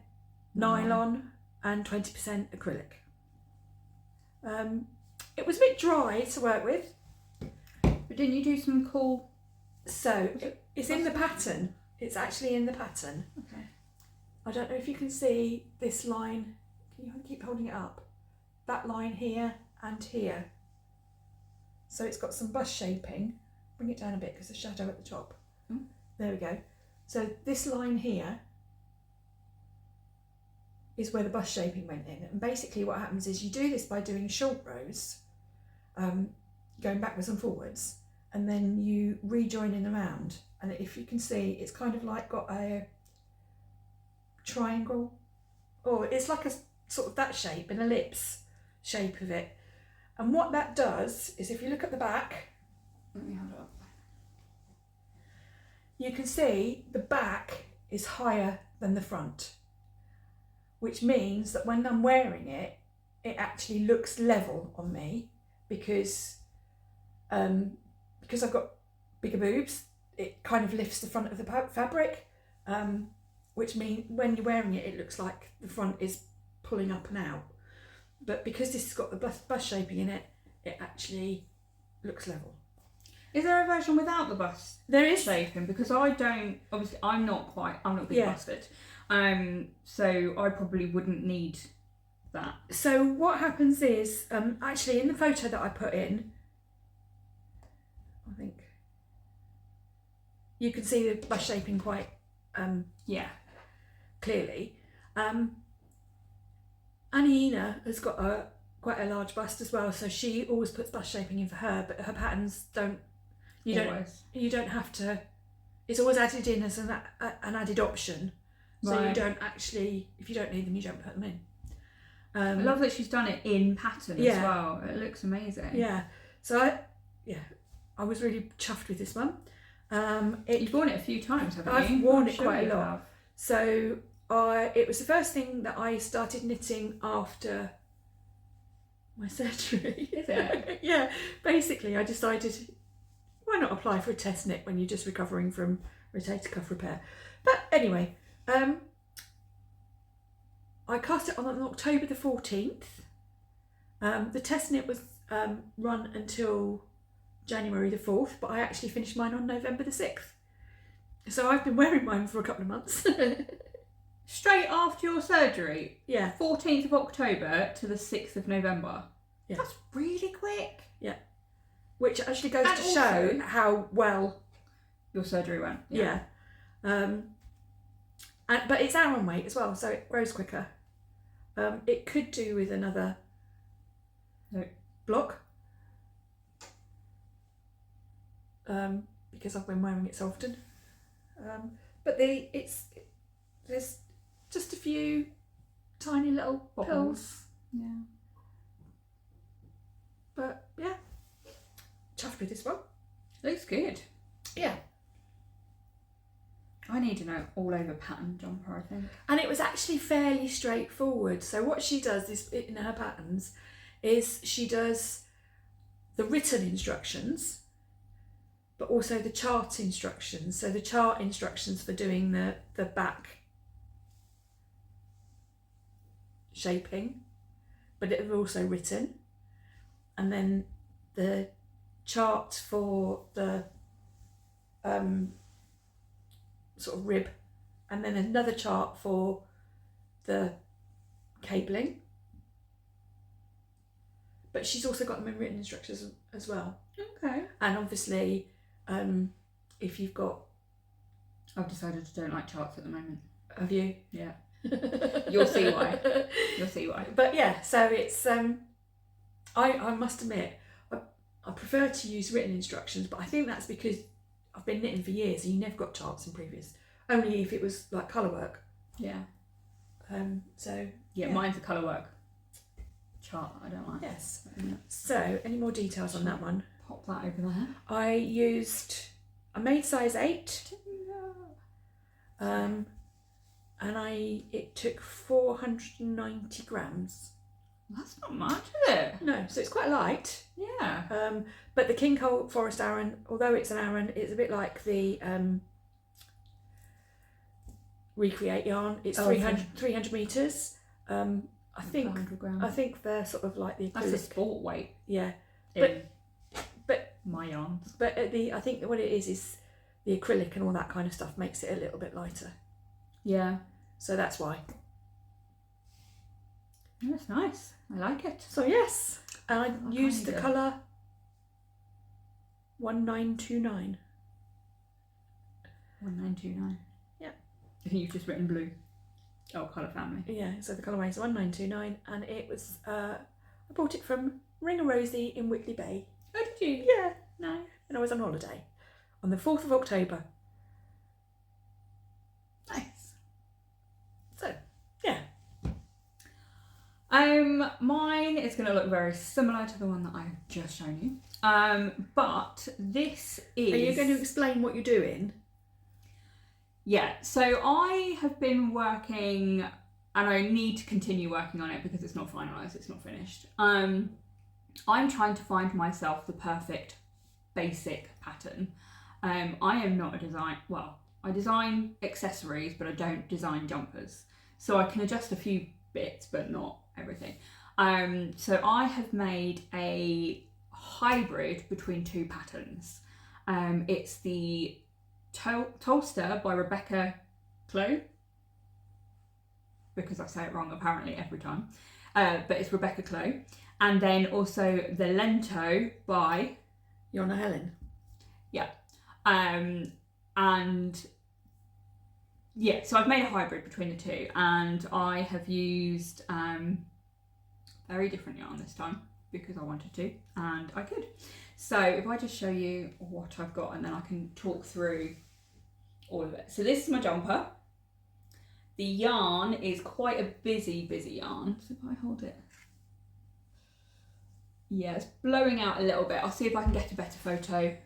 nylon, and 20% acrylic. It was a bit dry to work with. But didn't you do some cool... So it's in the pattern. It's actually in the pattern. Okay. I don't know if you can see this line. Can you keep holding it up? That line here and here. So it's got some bust shaping. Bring it down a bit because there's shadow at the top. Mm. There we go. So this line here is where the bust shaping went in. And basically what happens is you do this by doing short rows, going backwards and forwards, and then you rejoin in around. And if you can see, it's kind of like got a triangle, or it's like a sort of that shape, an ellipse shape of it. And what that does is, if you look at the back, Let me hold it up. you can see the back is higher than the front, which means that when I'm wearing it, it actually looks level on me because I've got bigger boobs. It kind of lifts the front of the fabric, which means when you're wearing it, it looks like the front is pulling up and out. But because this has got the bust shaping in it, it actually looks level. Is there a version without the bust There is. shaping? Because I don't, obviously I'm not big Yeah. busted. So I probably wouldn't need that. So what happens is, actually in the photo that I put in, I think you can see the bust shaping quite Yeah. clearly. Anniina has got quite a large bust as well, so she always puts bust shaping in for her, but her patterns don't. You don't have to. It's always added in as an added option, so Right. you don't actually. If you don't need them, you don't put them in. I love that she's done it in pattern as Yeah. well. It looks amazing. Yeah. So I was really chuffed with this one. You've worn it a few times, haven't I've you? worn I'm it sure quite a you lot. have. So it was the first thing that I started knitting after my surgery. Is it? Yeah. Basically, I decided, why not apply for a test knit when you're just recovering from rotator cuff repair? But anyway, I cast it on October the 14th. The test knit was run until January the 4th, but I actually finished mine on November the 6th. So I've been wearing mine for a couple of months. Straight after your surgery, Yeah. 14th of October to the 6th of November. Yeah. That's really quick. Which actually goes And to also- show how well, Your surgery went. yeah. But it's Aran weight as well, so it grows quicker. It could do with another block. Because I've been wearing it so often. But There's just a few tiny little pills. Yeah. But yeah, chuffed with this one. Looks good. Yeah. I need an all over pattern jumper, I think. And it was actually fairly straightforward. So what she does is in her patterns is she does the written instructions, but also the chart instructions. So the chart instructions for doing the back shaping, but it was also written. And then the chart for the sort of rib, and then another chart for the cabling. But she's also got them in written instructions as well. Okay. And obviously, if you've got... I've decided I don't like charts at the moment. Have you? Yeah. You'll see why. You'll see why. But yeah, so it's... I must admit, I prefer to use written instructions, but I think that's because I've been knitting for years and you never got charts in previous. Only if it was like colour work. Yeah. So... Yeah, mine's a colour work chart I don't like. Yes. So, any more details on that one? Pop that over there. I made size 8. And it took 490 grams. That's not much, is it? No, so it's quite light. Yeah. But the King Cole Forest Aran, although it's an Aran, it's a bit like the Recreate yarn. It's 300 metres. I think they're sort of like the acrylic. That's a sport weight. Yeah. But my yarns. But I think what it is the acrylic and all that kind of stuff makes it a little bit lighter. Yeah. So that's why. That's nice. I like it. So yes, and I used the colour 1929. 1929. Yeah. You've just written blue. Oh, colour family. Yeah, so the colourway is 1929, and it was I bought it from Ring a Rosie in Whitley Bay. Oh, did you? Yeah. No. And I was on holiday on the 4th of October. Nice. So, yeah. Mine is going to look very similar to the one that I've just shown you. But this is... Are you going to explain what you're doing? Yeah, so I have been working, and I need to continue working on it because it's not finalised, it's not finished. I'm trying to find myself the perfect basic pattern. I am not a design... Well, I design accessories, but I don't design jumpers. So I can adjust a few bits, but not everything. So I have made a hybrid between two patterns. It's the Toaster by Rebecca Clow, because I say it wrong apparently every time, but it's Rebecca Clow, and then also the Lento by Jonna Helen. Yeah. And yeah, so I've made a hybrid between the two, and I have used very different yarn this time because I wanted to and I could. So if I just show you what I've got, and then I can talk through all of it. So this is my jumper. The yarn is quite a busy yarn. So if I hold it, yeah, it's blowing out a little bit. I'll see if I can get a better photo.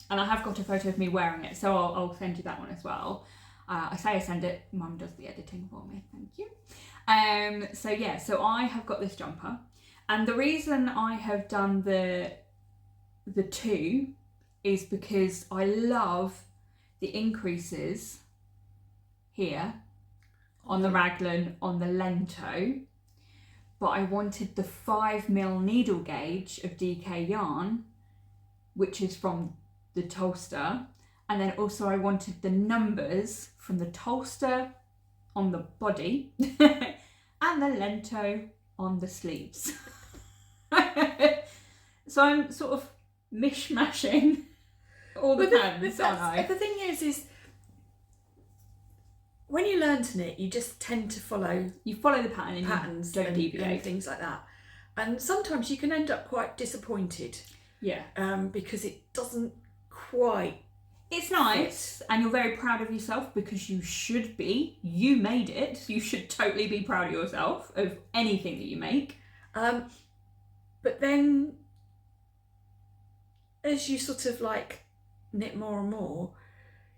And I have got a photo of me wearing it, so I'll send you that one as well. I say I send it, Mum does the editing for me, thank you. So yeah, so I have got this jumper, and the reason I have done the two is because I love the increases here on the raglan, on the Lento, but I wanted the 5mm needle gauge of DK yarn, which is from the Toaster, and then also I wanted the numbers from the Toaster on the body and the Lento on the sleeves. So I'm sort of mishmashing all the patterns, aren't I? The thing is when you learn to knit, you just tend to follow the pattern and patterns, don't deviate, and things like that, and sometimes you can end up quite disappointed. Yeah. Because it doesn't quite It's nice, and you're very proud of yourself because you should be. You made it. You should totally be proud of yourself, of anything that you make. But then, as you sort of like knit more and more,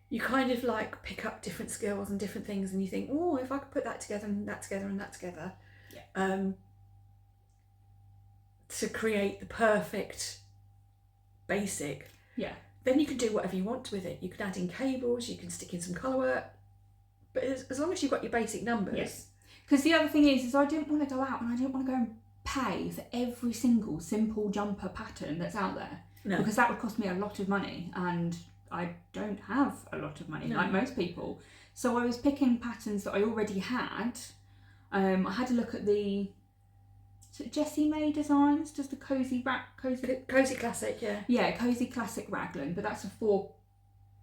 you kind of like pick up different skills and different things, and you think, oh, if I could put that together and that together and that together, to create the perfect basic. Yeah. Then you can do whatever you want with it. You can add in cables, you can stick in some colour work, but as long as you've got your basic numbers. Yes. Because the other thing is I didn't want to go out and I didn't want to go and pay for every single simple jumper pattern that's out there. No. Because that would cost me a lot of money, and I don't have a lot of money like most people. So I was picking patterns that I already had. I had a look at the Jessie May Designs, does the cozy classic, yeah. Yeah, cozy classic raglan, but that's a 4.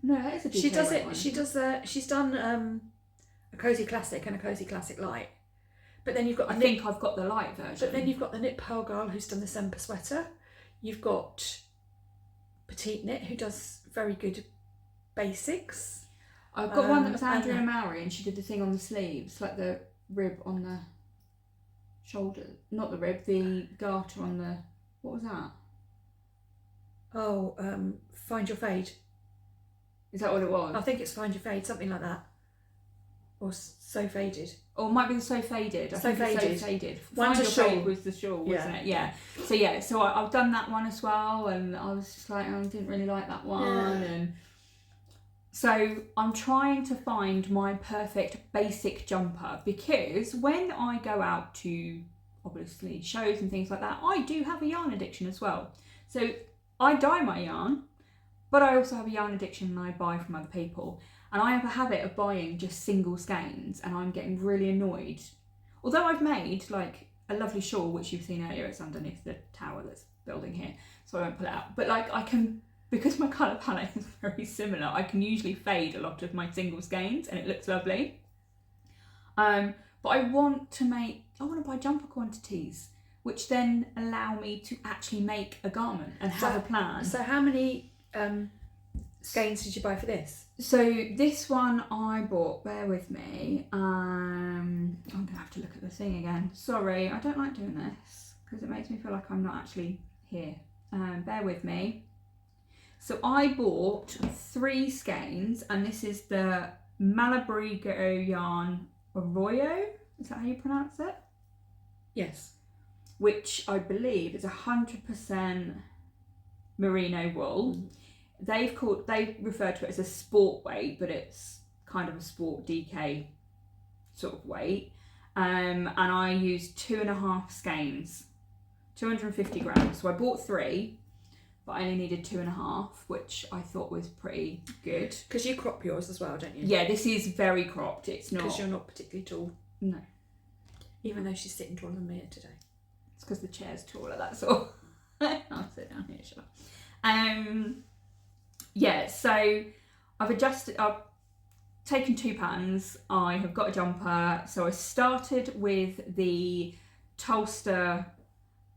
No, that is a DK She does it. one. She does. She's done a cozy classic and a cozy classic light. But then you've got. I think I've got the light version. But then you've got the knit Purl girl who's done the Semper sweater. You've got Petiteknit who does very good basics. I've got one that was Andrea Mowry, and she did the thing on the sleeves, like the rib on the shoulder, not the rib, the garter on the, what was that? Oh, Find Your Fade. Is that what it was? I think it's Find Your Fade, something like that. Or So Faded. Or it might be the So Faded. So Faded. So Faded. One's Find a Your shawl. Fade was the shawl, wasn't it? Yeah. So I've done that one as well, and I was just like, I didn't really like that one, and so I'm trying to find my perfect basic jumper, because when I go out to obviously shows and things like that, I do have a yarn addiction as well. So I dye my yarn, but I also have a yarn addiction and I buy from other people. And I have a habit of buying just single skeins, and I'm getting really annoyed. Although I've made like a lovely shawl, which you've seen earlier, it's underneath the tower that's building here, so I won't pull it out. But like I can, because my colour palette is very similar, I can usually fade a lot of my single skeins and it looks lovely. But I want to buy jumper quantities, which then allow me to actually make a garment and have a plan. So how many skeins did you buy for this? So this one I bought, bear with me, I'm going to have to look at the thing again. Sorry, I don't like doing this because it makes me feel like I'm not actually here. Bear with me. So I bought 3 skeins, and this is the Malabrigo yarn Arroyo, is that how you pronounce it? Yes. Which I believe is 100% merino wool. They refer to it as a sport weight, but it's kind of a sport DK sort of weight. And I used 2.5 skeins, 250 grams. So I bought 3, but I only needed 2.5, which I thought was pretty good. Because you crop yours as well, don't you? Yeah, this is very cropped. It's not. Because you're not particularly tall. No. Even though she's sitting taller than me today. It's because the chair's taller, that's all. I'll sit down here, shall I? Yeah, so I've taken 2 patterns. I have got a jumper. So I started with the Tulster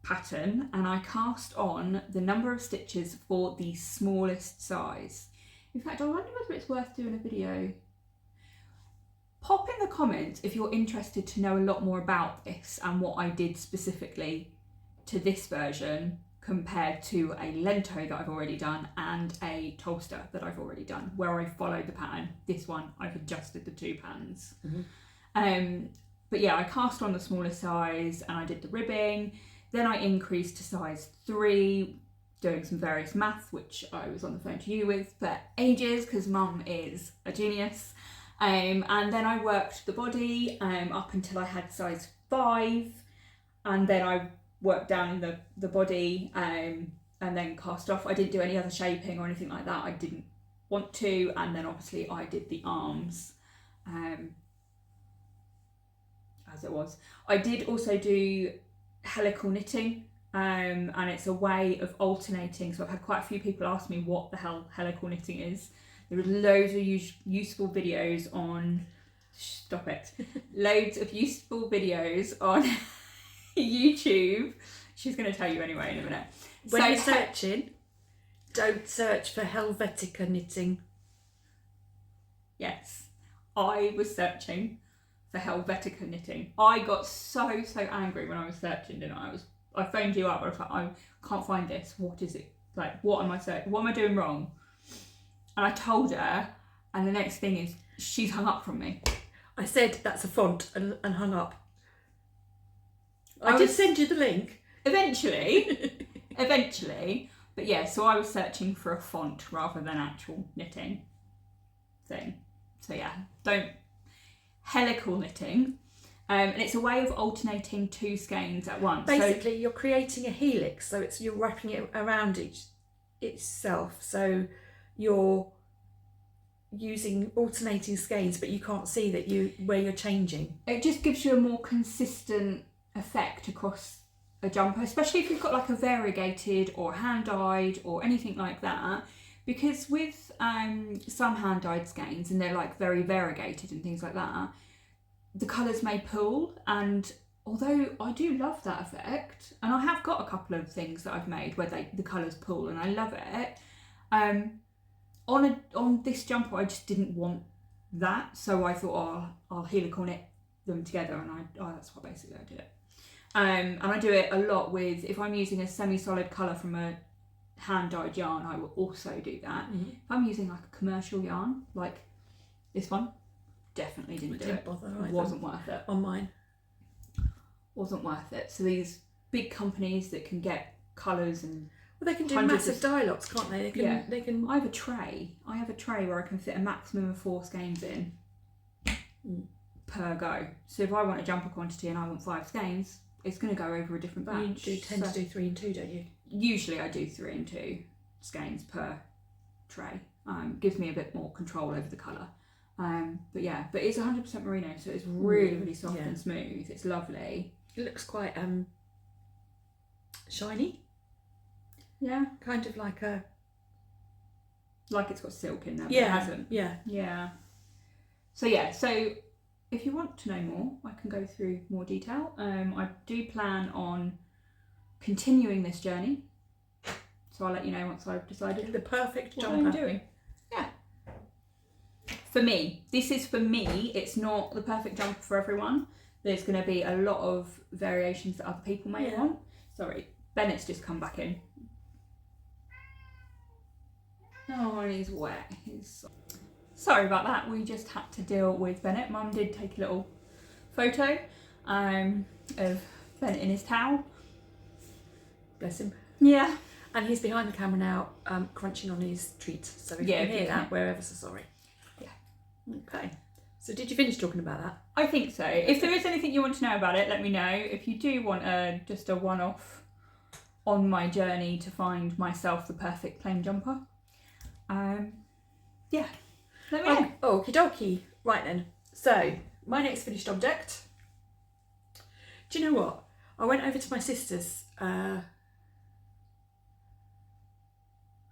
pattern, and I cast on the number of stitches for the smallest size. In fact, I wonder whether it's worth doing a video. Pop in the comments if you're interested to know a lot more about this and what I did specifically to this version compared to a Lento that I've already done and a Tulster that I've already done, where I followed the pattern. This one, I've adjusted the 2 patterns. But yeah, I cast on the smaller size and I did the ribbing. Then I increased to size 3, doing some various maths, which I was on the phone to you with for ages because Mum is a genius. And then I worked the body up until I had size 5, and then I worked down in the body and then cast off. I didn't do any other shaping or anything like that. I didn't want to. And then obviously I did the arms as it was. I did also do helical knitting, and it's a way of alternating. So I've had quite a few people ask me what the hell helical knitting is. There are loads of useful videos on, stop it, loads of useful videos on YouTube. She's going to tell you anyway in a minute. When you're searching, don't search for Helvetica knitting. Yes, I was searching for Helvetica knitting. I got so angry when I was searching, didn't I? I phoned you up. I was like, I can't find this. What is it? Like, what am I searching? What am I doing wrong? And I told her, and the next thing is she's hung up from me. I said that's a font and hung up. I did send you the link. Eventually. But yeah, so I was searching for a font rather than actual knitting thing. So yeah, don't helical knitting. And it's a way of alternating two skeins at once. Basically, you're creating a helix, so you're wrapping it around itself. So you're using alternating skeins, but you can't see that where you're changing. It just gives you a more consistent effect across a jumper, especially if you've got like a variegated or hand-dyed or anything like that, because with some hand-dyed skeins, and they're like very variegated and things like that, the colours may pool, and although I do love that effect, and I have got a couple of things that I've made where the colours pool and I love it, on this jumper I just didn't want that, so I thought, I'll helical knit them together, and that's what basically I did it. And I do it a lot with, if I'm using a semi-solid colour from a hand-dyed yarn, I will also do that. Mm-hmm. If I'm using like a commercial yarn, like this one, definitely didn't do it. Bother Wasn't worth it. On mine. Wasn't worth it. So these big companies that can get colours and... Well, they can do massive dye lots, can't they? They can. I have a tray. Where I can fit a maximum of 4 skeins in per go. So if I want a jumper quantity and I want 5 skeins, it's going to go over a different batch. You tend to do 3 and 2, don't you? Usually I do 3 and 2 skeins per tray. Gives me a bit more control over the colour. But it's 100% merino, so it's really soft and smooth. It's lovely. It looks quite shiny. Yeah. Kind of like it's got silk in there, but it hasn't. Yeah. So if you want to know more, I can go through more detail. I do plan on continuing this journey, so I'll let you know once I've decided the perfect what jumper. I'm doing. Yeah. For me, this is for me. It's not the perfect jumper for everyone. There's going to be a lot of variations that other people may want. Sorry, Bennett's just come back in. Oh, and he's wet. Sorry about that. We just had to deal with Bennett. Mum did take a little photo of Bennett in his towel. Bless him. Yeah. And he's behind the camera now, crunching on his treats. So if you can hear that, we're ever so sorry. Yeah. Okay. So did you finish talking about that? I think so. If there is anything you want to know about it, let me know. If you do want just a one-off on my journey to find myself the perfect plain jumper, let me know. Okie dokie. Right then. So my next finished object. Do you know what? I went over to my sister's a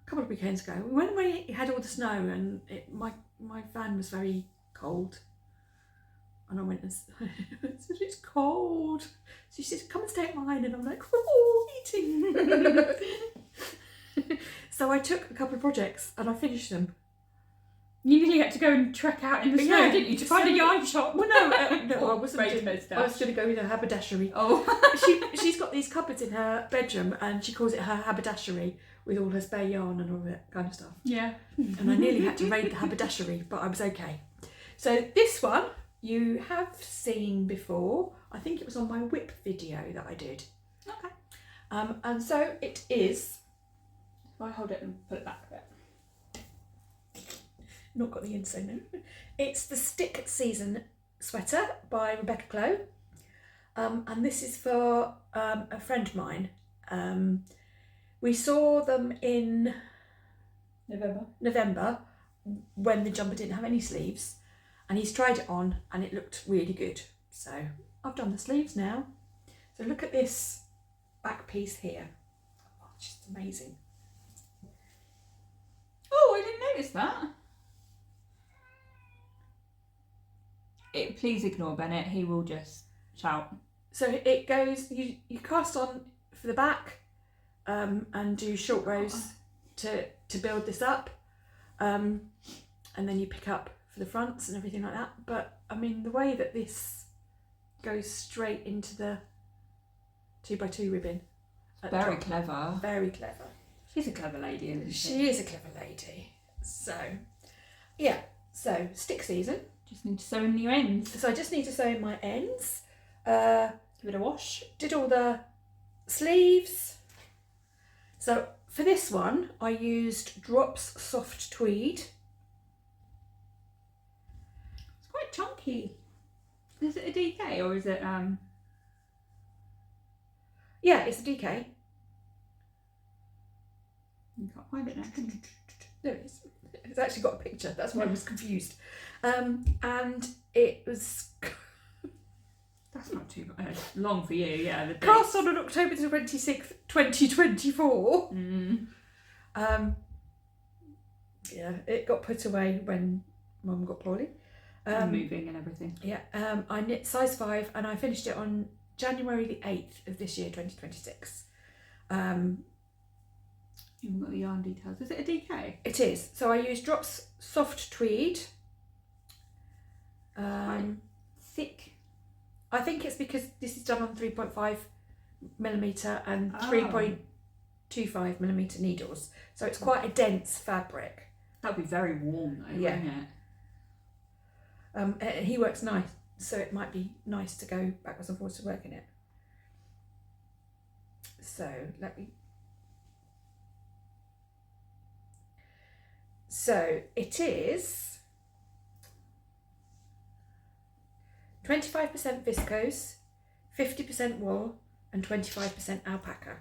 couple of weekends ago. When we had all the snow and my van was very cold, and I went and said, it's cold. So she said, come and stay at mine, and I'm like, oh, eating. So I took a couple of projects and I finished them. You nearly had to go and trek out in the snow, didn't you, to find a yarn shop? Well, no, I wasn't. I was going to go with her haberdashery. Oh, she's got these cupboards in her bedroom, and she calls it her haberdashery with all her spare yarn and all that kind of stuff. Yeah. And I nearly had to raid the haberdashery, but I was okay. So this one you have seen before. I think it was on my whip video that I did. Okay. And so it is. If I hold it and put it back a bit. Not got the inside now. It's the Stick Season sweater by Rebecca Clow. And this is for a friend of mine. We saw them in November when the jumper didn't have any sleeves, and he's tried it on and it looked really good. So I've done the sleeves now. So look at this back piece here. Oh, it's just amazing. Oh, I didn't notice that. Please ignore Bennett, he will just shout. So it goes, you cast on for the back and do short rows to build this up, and then you pick up for the fronts and everything like that. But I mean, the way that this goes straight into the 2x2 ribbon. Very clever. Very clever. She's a clever lady, isn't she? She is a clever lady. So, yeah. So, stick season. Just need to sew in your ends. So I just need to sew in my ends. Give it a wash. Did all the sleeves. So for this one, I used Drops Soft Tweed. It's quite chunky. Is it a DK or is it Yeah, it's a DK. You can't find it now, can you? No, it's actually got a picture. That's why I was confused. And it was That's not too long for you, yeah. cast on October 26th, 2024. Yeah, it got put away when Mum got poorly. Moving and everything. Yeah, I knit size 5 and I finished it on January the 8th of this year, 2026. You haven't got the yarn details. Is it a DK? It is. So I used Drops Soft Tweed. Thick. I think it's because this is done on 3.5mm and 3.25mm needles. So it's quite a dense fabric. That would be very warm though, Yeah. wouldn't it? He works nice, so it might be nice to go backwards and forwards to work in it. So let me. So it is 25% viscose, 50% wool, and 25% alpaca.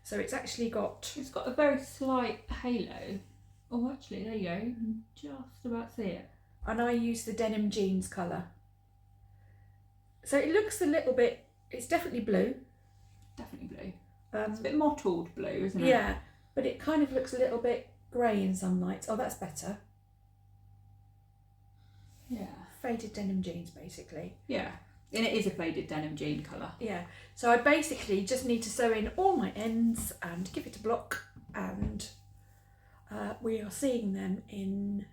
So it's actually got. It's got a very slight halo. Oh, actually, there you go. You can just about see it. And I use the denim jeans colour. So it looks a little bit. It's definitely blue. Definitely blue. It's a bit mottled blue, isn't it? Yeah, but it kind of looks a little bit grey in some lights. Oh, that's better. Yeah. Faded denim jeans, basically. Yeah. And it is a faded denim jean colour. Yeah. So I basically just need to sew in all my ends and give it a block, and we are seeing them in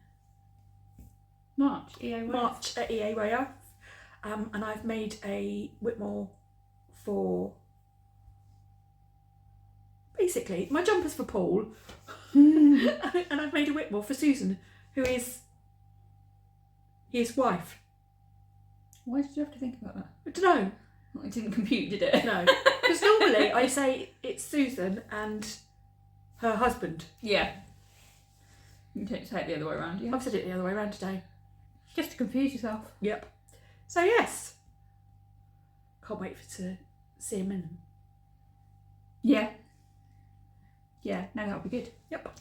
March. EAYF. March at EAYF. And I've made a Whitmore for. Basically, my jumper's for Paul, and I've made a Whitmore for Susan, who is his wife. Why did you have to think about that? I don't know. Well, it didn't compute, did it? No, because normally I say it's Susan and her husband. Yeah. You don't say it the other way around, yeah? I've said it the other way around today. Just to confuse yourself. Yep. So yes, can't wait to see him in them. Yeah. Yeah, no, that'll be good. Yep.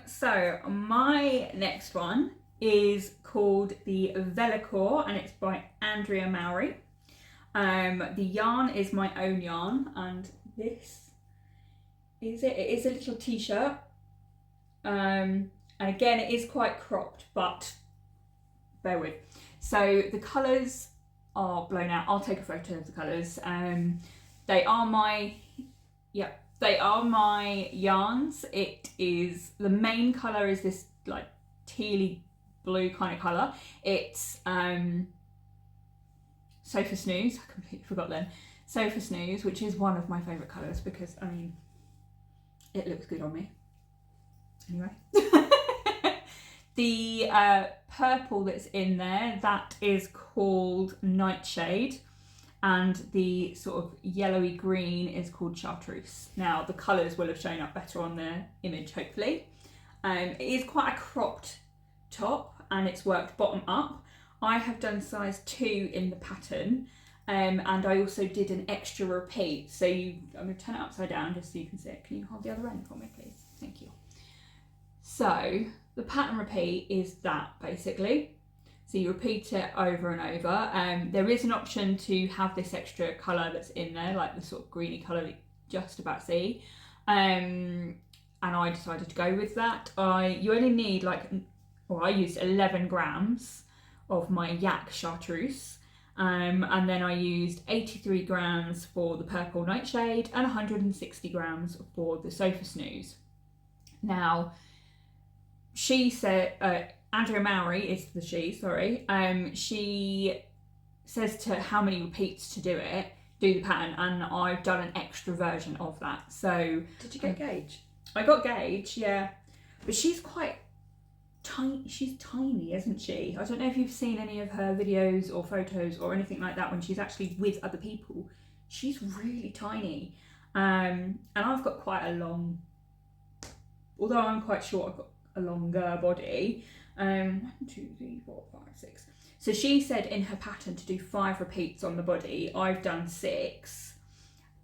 So my next one is called the Velacore and it's by Andrea Mowry. The yarn is my own yarn and this is it. It is a little t-shirt. And again, it is quite cropped, but bear with. So the colours are blown out. I'll take a photo of the colours. They are my yarns. It is, the main colour is this like tealy blue kind of colour. It's Sofa Snooze, I completely forgot then. Sofa Snooze, which is one of my favourite colours because, I mean, it looks good on me. Anyway. The purple that's in there, that is called Nightshade. And the sort of yellowy green is called Chartreuse. Now, the colours will have shown up better on the image, hopefully. It is quite a cropped top and it's worked bottom up. I have done size 2 in the pattern and I also did an extra repeat. So I'm going to turn it upside down just so you can see it. Can you hold the other end for me, please? Thank you. So the pattern repeat is that basically. So you repeat it over and over. There is an option to have this extra colour that's in there, like the sort of greeny colour that you just about see. And I decided to go with that. You only need I used 11 grams of my yak chartreuse. And then I used 83 grams for the purple nightshade and 160 grams for the sofa snooze. Now, she said, Andrea Mowry is the she, sorry. She says to how many repeats to do the pattern, and I've done an extra version of that. So did you get gauge? I got gauge, yeah, but she's quite tiny. She's tiny, isn't she? I don't know if you've seen any of her videos or photos or anything like that when she's actually with other people. She's really tiny, and I've got quite a long. Although I'm quite short, I've got a longer body. 1, 2, 3, 4, 5, 6. So she said in her pattern to do 5 repeats on the body. I've done 6,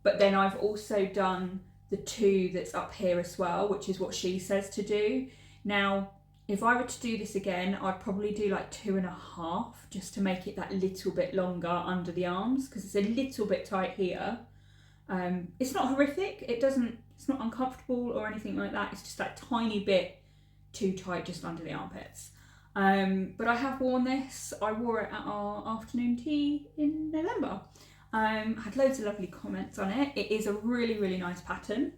but then I've also done the 2 that's up here as well, which is what she says to do. Now, if I were to do this again, I'd probably do like 2.5, just to make it that little bit longer under the arms, because it's a little bit tight here. It's not horrific. It's not uncomfortable or anything like that. It's just that tiny bit too tight just under the armpits. But I have worn this. I wore it at our afternoon tea in November. Had loads of lovely comments on it. It is a really, really nice pattern.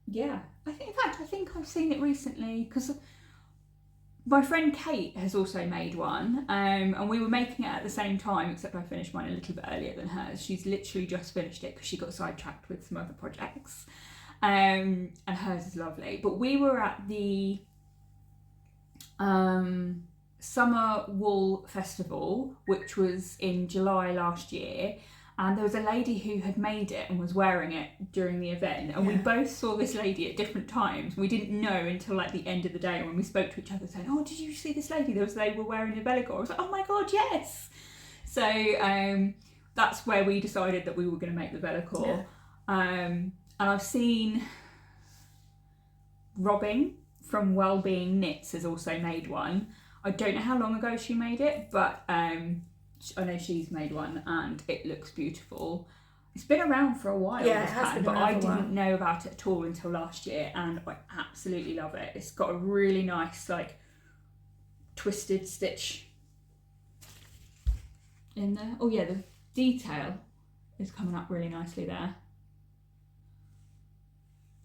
Yeah, I think I've seen it recently because my friend Kate has also made one, and we were making it at the same time, except I finished mine a little bit earlier than hers. She's literally just finished it because she got sidetracked with some other projects, and hers is lovely. But we were at the Summer Wool Festival, which was in July last year, and there was a lady who had made it and was wearing it during the event, and we both saw this lady at different times. We didn't know until like the end of the day when we spoke to each other saying, oh, did you see this lady? They were wearing the Galore. I was like, oh my god, yes. So that's where we decided that we were going to make the Galore. And I've seen Robin from Wellbeing Knits has also made one. I don't know how long ago she made it, but I know she's made one and it looks beautiful. It's been around for a while, yeah, it has been but around I for a while. didn't know about it at all until last year, and I absolutely love it. It's got a really nice like twisted stitch in there. Oh yeah, the detail is coming up really nicely there.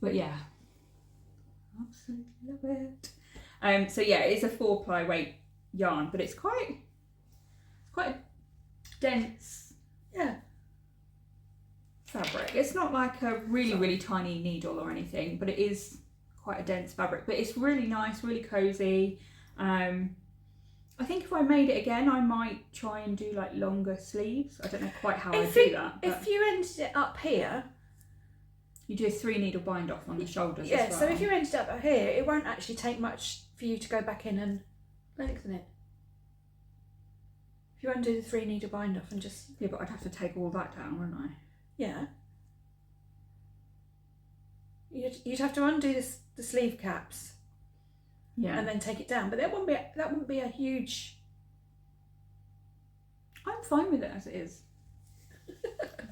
But yeah, absolutely love it. So yeah, it's a 4-ply weight yarn, but it's quite dense fabric. It's not like a really tiny needle or anything, but it is quite a dense fabric. But it's really nice, really cozy. I think if I made it again, I might try and do like longer sleeves. I don't know quite how I do that. If you ended it up here, you do a 3-needle bind off on the shoulders yeah, as well. so if you ended up here, it won't actually take much for you to go back in and lengthen it. If you undo the 3-needle bind off and just... Yeah, but I'd have to take all that down, wouldn't I? Yeah. You'd have to undo the sleeve caps. Yeah. And then take it down. But that wouldn't be a huge... I'm fine with it as it is.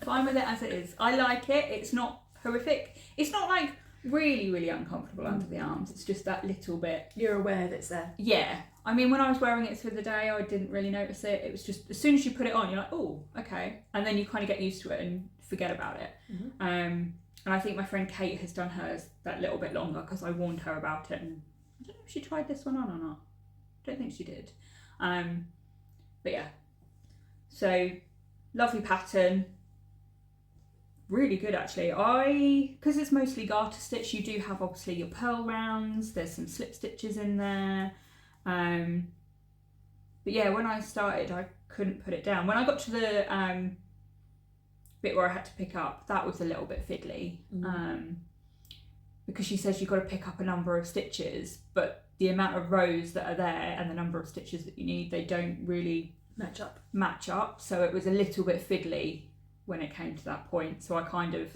Fine with it as it is. I like it. It's not horrific. It's not like really uncomfortable under the arms. It's just that little bit. You're aware that it's there. Yeah. I mean, when I was wearing it through the day, I didn't really notice it. It was just, as soon as you put it on, you're like, oh, okay. And then you kind of get used to it and forget about it. Mm-hmm. And I think my friend Kate has done hers that little bit longer because I warned her about it. And I don't know if she tried this one on or not. I don't think she did. But yeah. So, lovely pattern. Really good actually. Because it's mostly garter stitch, you do have obviously your purl rounds. There's some slip stitches in there. But yeah, when I started, I couldn't put it down. When I got to the bit where I had to pick up, that was a little bit fiddly. Because she says you've got to pick up a number of stitches, but the amount of rows that are there and the number of stitches that you need, they don't really match up. So it was a little bit fiddly when it came to that point. So I kind of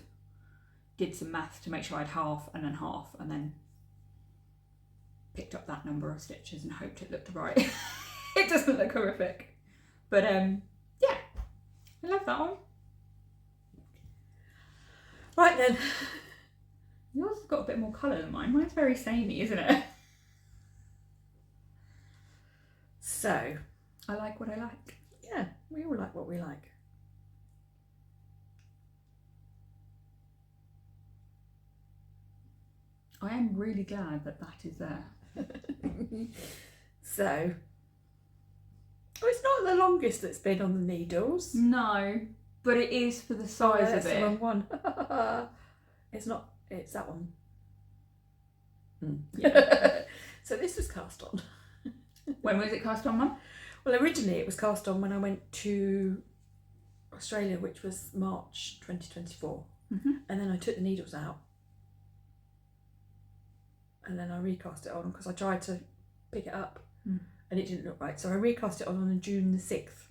did some maths to make sure I had half and then picked up that number of stitches and hoped it looked right. It doesn't look horrific. But yeah, I love that one. Right then. Yours has got a bit more colour than mine. Mine's very samey, isn't it? So, I like what I like. Yeah, we all like what we like. I am really glad that that is there. So, it's not the longest that's been on the needles. No, but it is for the size that's of the it. wrong one. It's not. It's that one. Yeah. So this was cast on. When was it cast on, Mum? Well, originally it was cast on when I went to Australia, which was March 2024. And then I took the needles out. And then I recast it on because I tried to pick it up and it didn't look right. So I recast it on June the 6th,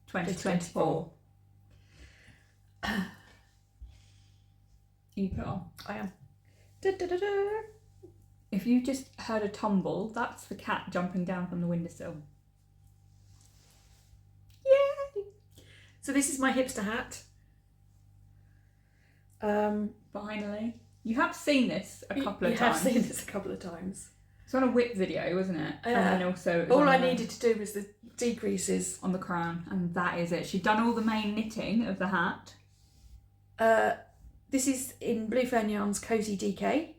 2024. You put it on? I am. Da-da-da-da. If you just heard a tumble, that's the cat jumping down from the windowsill. Yay! So this is my hipster hat. Finally. You have seen this a couple of times. You have seen this a couple of times. It's on a whip video, wasn't it? Yeah. And then also it was all I needed to do was the decreases. On the crown, and that is it. She'd done all the main knitting of the hat. This is in Bluefaced Yarn's Cosy DK.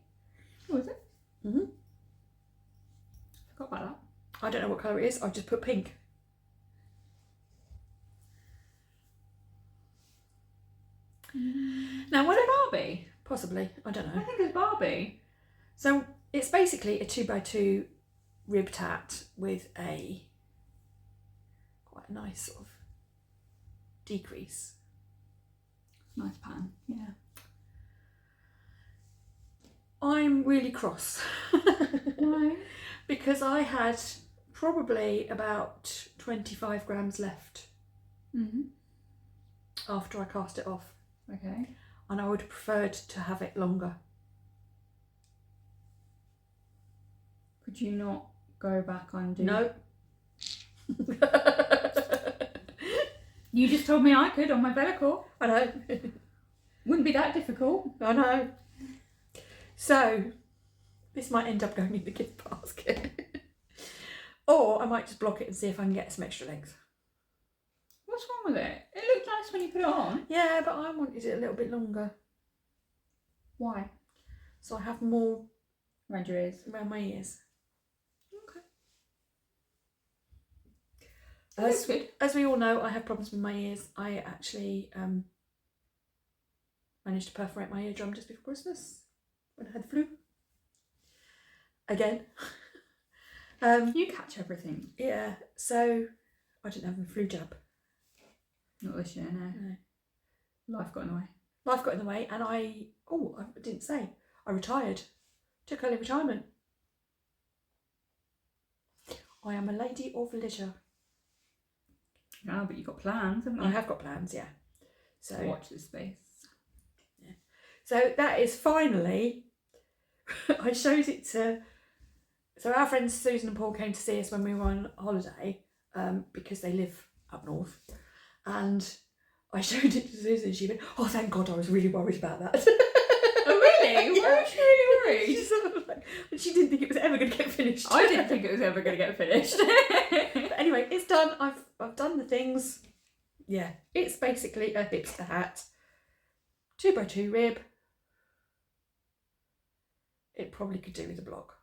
Oh, is it? Forgot about that. I don't know what colour it is. I've just put pink. Now, what about Barbie? Possibly. I don't know. I think it's Barbie. So it's basically a 2x2 ribbed hat with quite a nice sort of decrease. Nice pan, yeah. I'm really cross. Why? Because I had probably about 25 grams left after I cast it off. Okay. And I would have preferred to have it longer. Could you not go back undo? No. You just told me I could on my bellicle. I know. Wouldn't be that difficult. I know. So, this might end up going in the gift basket. Or I might just block it and see if I can get some extra length. What's wrong with it? It looked nice when you put it on. Yeah, but I wanted it a little bit longer. Why? So I have more Around your ears. around my ears. Okay. That's good. As we all know, I have problems with my ears. I actually managed to perforate my eardrum just before Christmas when I had the flu. Again. You catch everything. Yeah, so I didn't have a flu jab. Not this year, no. Life got in the way. Life got in the way, and I didn't say, I retired. Took early retirement. I am a lady of leisure. No, but you've got plans, haven't you? I have got plans, yeah. So watch this space. Yeah. So that is finally, I showed it to, so our friends Susan and Paul came to see us when we were on holiday because they live up north. And I showed it to Susan and she went, oh, thank God, I was really worried about that. Oh, really? Why was she really worried? She sort of like, she didn't think it was ever going to get finished. I didn't think it was ever going to get finished. But anyway, it's done. I've done the things. Yeah, it's basically a hipster hat. 2x2 rib. It probably could do with a block.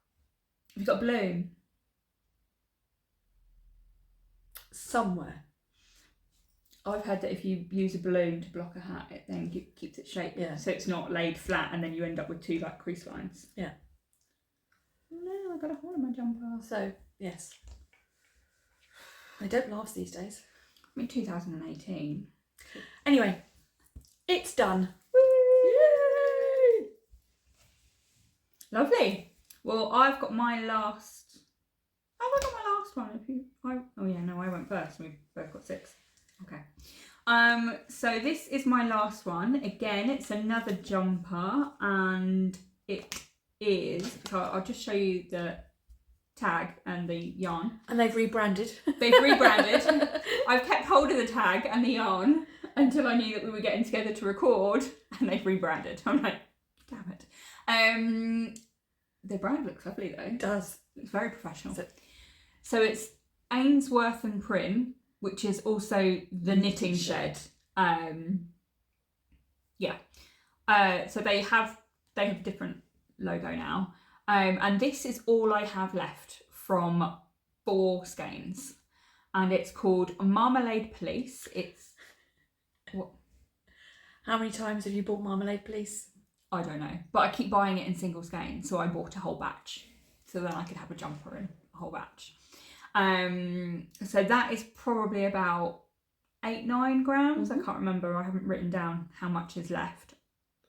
Have you got a balloon? Somewhere. I've heard that if you use a balloon to block a hat, it then keeps its shape. Yeah. So it's not laid flat and then you end up with two like crease lines. Yeah. No, I got a hole in my jumper. So, yes. They don't last these days. I mean, 2018. Anyway, it's done. Yay! Lovely. Well, I've got my last... Have I got my last one? Oh yeah, no, I went first. We both got 6. Okay. So this is my last one. Again, it's another jumper and it is, so I'll just show you the tag and the yarn. And they've rebranded. They've rebranded. I've kept hold of the tag and the yarn until I knew that we were getting together to record and they've rebranded. I'm like, damn it. The brand looks lovely though. It does. It's very professional. So it's Ainsworth and Prynne, which is also the knitting shed. Yeah. So they have a different logo now. And this is all I have left from 4 skeins. And it's called Marmalade Police. It's... What? How many times have you bought Marmalade Police? I don't know. But I keep buying it in single skeins, so I bought a whole batch. So then I could have a jumper in a whole batch. So that is probably about 8-9 grams. I can't remember. I haven't written down how much is left.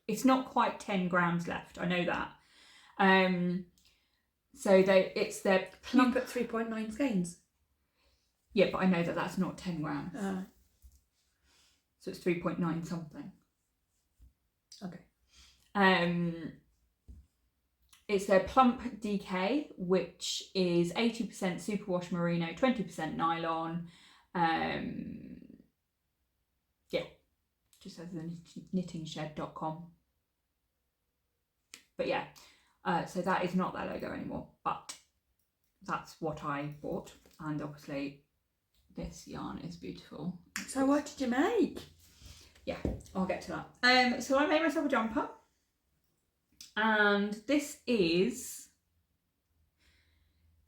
It's not quite 10 grams left. I know that. So it's their plump... You put 3.9 skeins. Yeah, but I know that that's not 10 grams. So it's 3.9 something. Okay. It's their Plump DK, which is 80% superwash merino, 20% nylon. Yeah, just as the knittingshed.com. But yeah, so that is not their logo anymore, but that's what I bought. And obviously this yarn is beautiful. So what did you make? Yeah, I'll get to that. So I made myself a jumper. And this is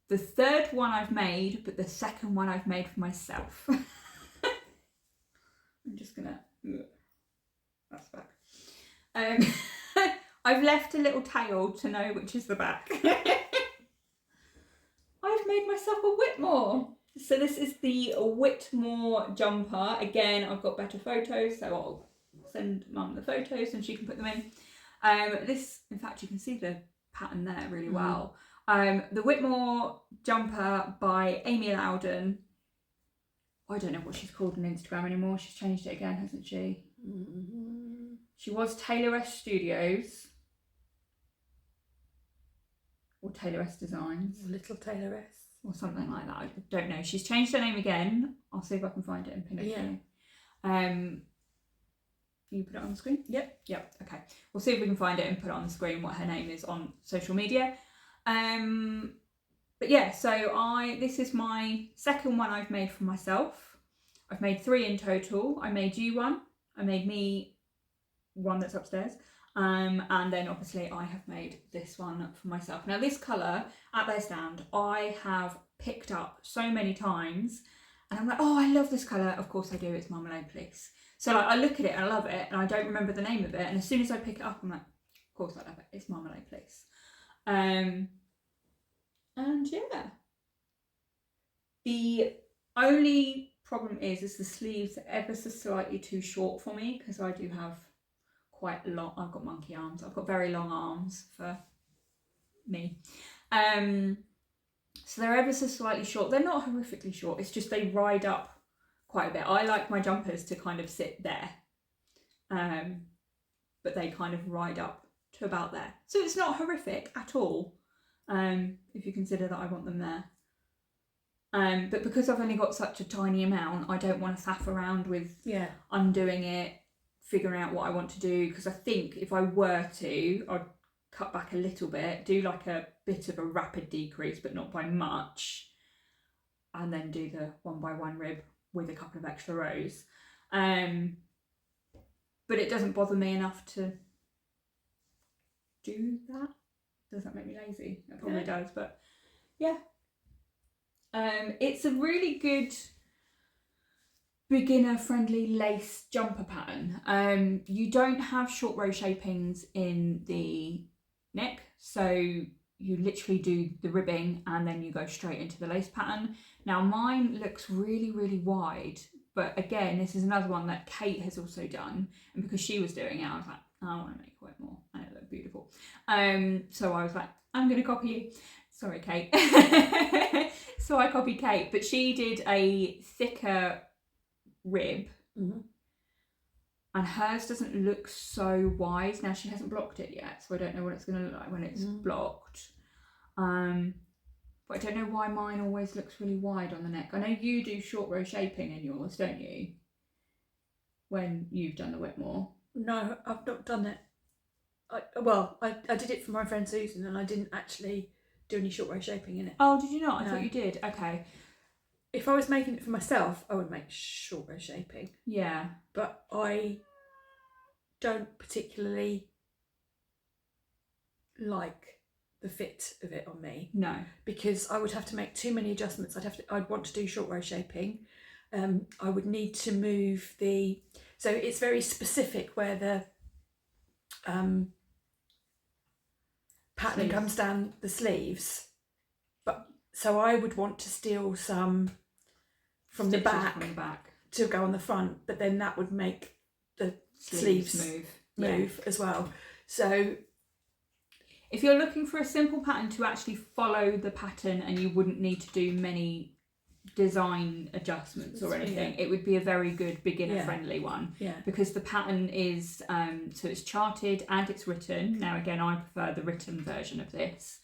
the 3rd one I've made, but the 2nd one I've made for myself. I'm just gonna... That's back. I've left a little tail to know which is the back. I've made myself a Whitmore. So this is the Whitmore jumper. Again, I've got better photos, so I'll send Mum the photos and she can put them in. This, in fact, you can see the pattern there really well. The Whitmore jumper by Amy Loudon. I don't know what she's called on Instagram anymore. She's changed it again, hasn't she? She was Tayloress Studios. Or Tayloress Designs. Little Tayloress. Or something like that. I don't know. She's changed her name again. I'll see if I can find it and pin it to you. Can you put it on the screen? Yep. Yep. Okay. We'll see if we can find it and put it on the screen what her name is on social media. But yeah, so this is my 2nd one I've made for myself. I've made 3 in total. I made you one. I made me one that's upstairs. And then obviously I have made this one for myself. Now this colour at their stand I have picked up so many times and I'm like, oh, I love this colour. Of course I do. It's Marmalade Police. So like, I look at it and I love it and I don't remember the name of it, and as soon as I pick it up I'm like, of course I love it, it's Marmalade Police. And yeah, the only problem is the sleeves are ever so slightly too short for me because I do have quite long, I've got monkey arms, I've got very long arms for me. So they're ever so slightly short. They're not horrifically short, it's just they ride up quite a bit. I like my jumpers to kind of sit there, but they kind of ride up to about there. So it's not horrific at all, if you consider that I want them there. But because I've only got such a tiny amount, I don't want to faff around with undoing it, figuring out what I want to do, because I think if I were to, I'd cut back a little bit, do like a bit of a rapid decrease, but not by much, and then do the 1x1 rib with a couple of extra rows. But it doesn't bother me enough to do that. Does that make me lazy? It probably does, but yeah. It's a really good beginner friendly lace jumper pattern. You don't have short row shapings in the neck, so you literally do the ribbing and then you go straight into the lace pattern. Now mine looks really, really wide, but again, this is another one that Kate has also done, and because she was doing it, I was like, I want to make it more, and it looked beautiful. So I was like, I'm going to copy you. Sorry, Kate. So I copied Kate, but she did a thicker rib, and hers doesn't look so wide. Now she hasn't blocked it yet, so I don't know what it's going to look like when it's blocked. But I don't know why mine always looks really wide on the neck. I know you do short row shaping in yours, don't you? When you've done the Whitmore. No, I've not done it. I did it for my friend Susan, and I didn't actually do any short row shaping in it. Oh, did you not? I No. thought you did. Okay. If I was making it for myself, I would make short row shaping. Yeah. But I don't particularly like the fit of it on me. No. Because I would have to make too many adjustments. I'd want to do short row shaping. I would need to move so it's very specific where the pattern comes down the sleeves. So I would want to steal some from the back to go on the front, but then that would make the sleeves move as well. So if you're looking for a simple pattern to actually follow the pattern and you wouldn't need to do many design adjustments or anything, it would be a very good beginner friendly one, because the pattern is so it's charted and it's written. Now again, I prefer the written version of this.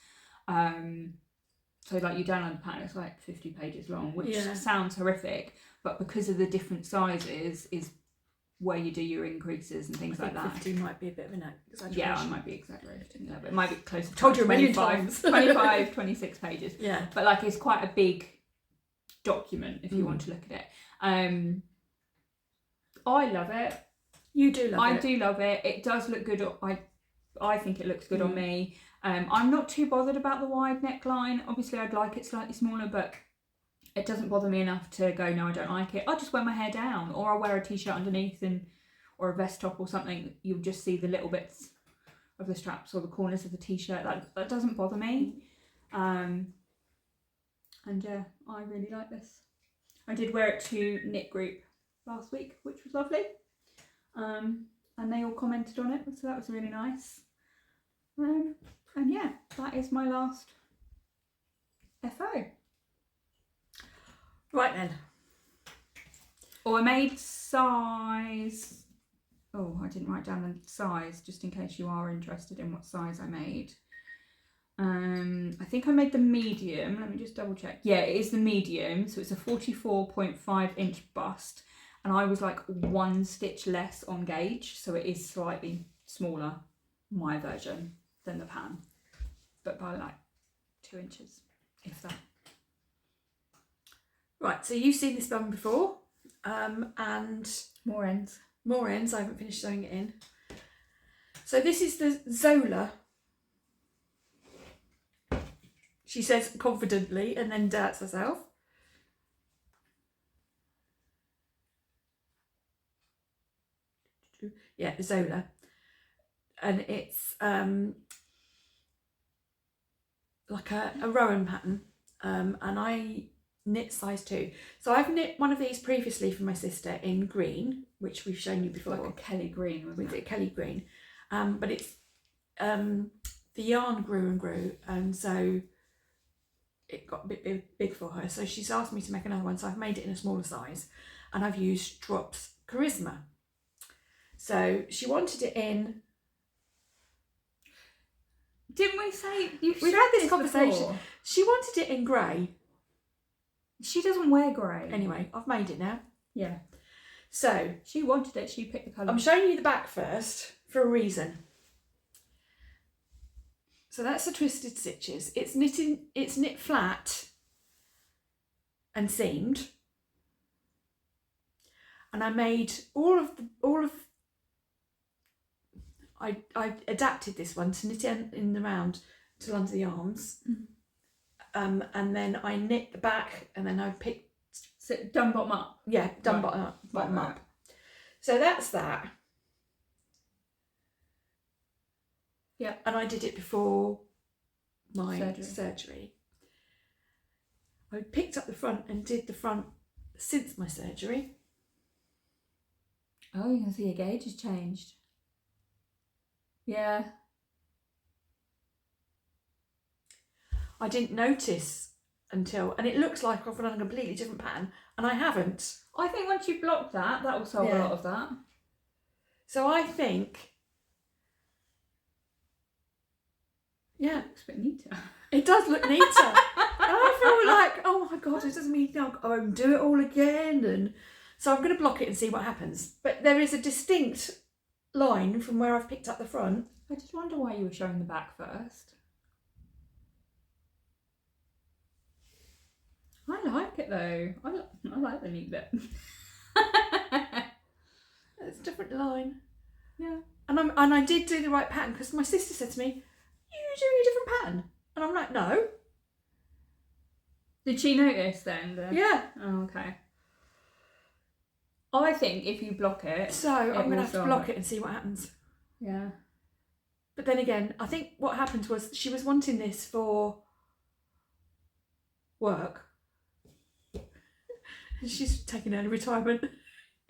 So like you download the pattern, it's like 50 pages long, which sounds horrific, but because of the different sizes is where you do your increases and things like that. 50 might be a bit of an exaggeration. Yeah, I might be exaggerating there, but it might be closer to told you a million times. 25, 26 pages. Yeah. But like it's quite a big document if you want to look at it. I love it. You do love it. I do love it. It does look good. I think it looks good on me. I'm not too bothered about the wide neckline. Obviously, I'd like it slightly smaller, but it doesn't bother me enough to go, no, I don't like it. I'll just wear my hair down, or I'll wear a t-shirt underneath or a vest top or something. You'll just see the little bits of the straps or the corners of the t-shirt. That doesn't bother me. And yeah, I really like this. I did wear it to Knit Group last week, which was lovely. And they all commented on it, so that was really nice. And yeah, that is my last FO. Right then. Oh, I made size. Oh, I didn't write down the size, just in case you are interested in what size I made. I think I made the medium. Let me just double check. Yeah, it is the medium. So it's a 44.5 inch bust. And I was like 1 stitch less on gauge. So it is slightly smaller, my version, than the pattern. But by like 2 inches, if that. Right, so you've seen this bum before. And more ends. More ends. I haven't finished sewing it in. So this is the Zola. She says confidently and then doubts herself. Yeah, the Zola. And it's like a Rowan pattern. And I knit size 2. So I've knit one of these previously for my sister in green, which we've shown you before. Like a Kelly green, wasn't it? A Kelly green. But it's the yarn grew and grew, and so it got a bit big for her. So she's asked me to make another one. So I've made it in a smaller size, and I've used Drops Karisma. So she wanted it in. Didn't we say we've had this conversation? Before? She wanted it in grey. She doesn't wear grey. Anyway, I've made it now. Yeah. So she wanted it. She picked the colour. I'm showing you the back first for a reason. So that's the twisted stitches. It's knit flat and seamed. And I made I adapted this one to knit in the round till under the arms. Mm-hmm. And then I knit the back, and then I picked. So done bottom up? Yeah, done right. bottom up. So that's that. Yeah. And I did it before my surgery. I picked up the front and did the front since my surgery. Oh, you can see your gauge has changed. Yeah. I didn't notice until, and it looks like I've done a completely different pattern, and I haven't. I think once you block that will solve a lot of that. So I think, yeah, it looks a bit neater. It does look neater. And I feel like, oh my God, it doesn't mean I'll go and do it all again. And so I'm going to block it and see what happens. But there is a distinct line from where I've picked up the front. I just wonder why you were showing the back first. I like it though. I like the neat bit. It's a different line. Yeah. And I did do the right pattern, because my sister said to me, you doing a different pattern? And I'm like, no. Did she notice then? Yeah. Oh, okay. I think if you block it... So I'm going to have to block it and see what happens. Yeah. But then again, I think what happened was she was wanting this for work. And she's taking early retirement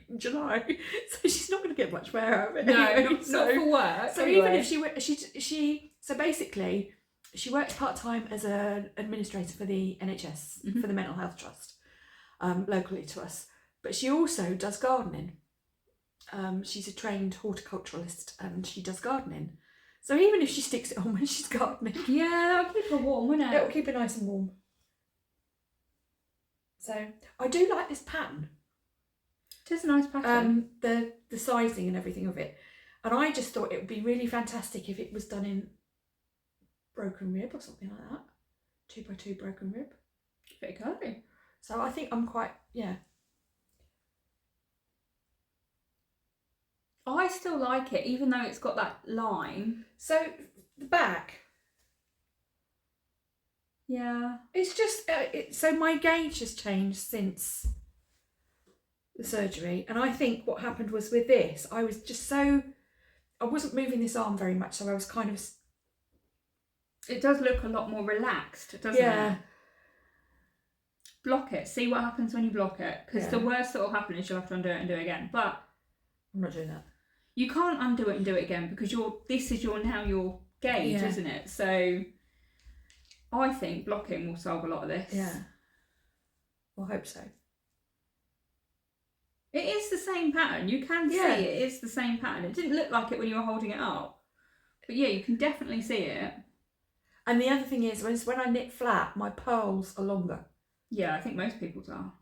in July. So she's not going to get much wear out of it. No, anyway, not for work. So anyway. even if so basically, she works part-time as an administrator for the NHS, for the Mental Health Trust, locally to us. But she also does gardening. She's a trained horticulturalist and she does gardening. So even if she sticks it on when she's gardening... Yeah, it'll keep her warm, won't it? It'll keep her nice and warm. So, I do like this pattern. It is a nice pattern. The sizing and everything of it. And I just thought it would be really fantastic if it was done in broken rib or something like that. 2x2 broken rib. Very good. So I think I'm quite, yeah. I still like it, even though it's got that line. So the back. Yeah. It's just, so my gauge has changed since the surgery. And I think what happened was with this, I was just so, I wasn't moving this arm very much. So I was kind of. It does look a lot more relaxed, doesn't it? Block it. See what happens when you block it. Because the worst that will happen is you'll have to undo it and do it again. But I'm not doing that. You can't undo it and do it again because this is your gauge, isn't it? So I think blocking will solve a lot of this. Yeah. Well, I hope so. It is the same pattern. You can see it is the same pattern. It didn't look like it when you were holding it up. But yeah, you can definitely see it. And the other thing is, when I knit flat, my purls are longer. Yeah, I think most people's are.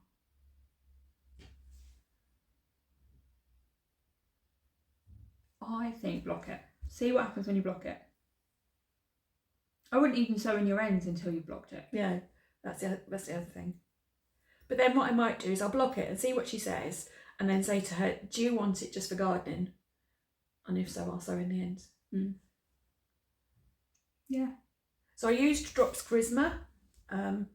I think block it. See what happens when you block it. I wouldn't even sew in your ends until you blocked it. Yeah, that's the other thing. But then what I might do is I'll block it and see what she says and then say to her, do you want it just for gardening? And if so, I'll sew in the ends. Yeah. So I used Drops Karisma. How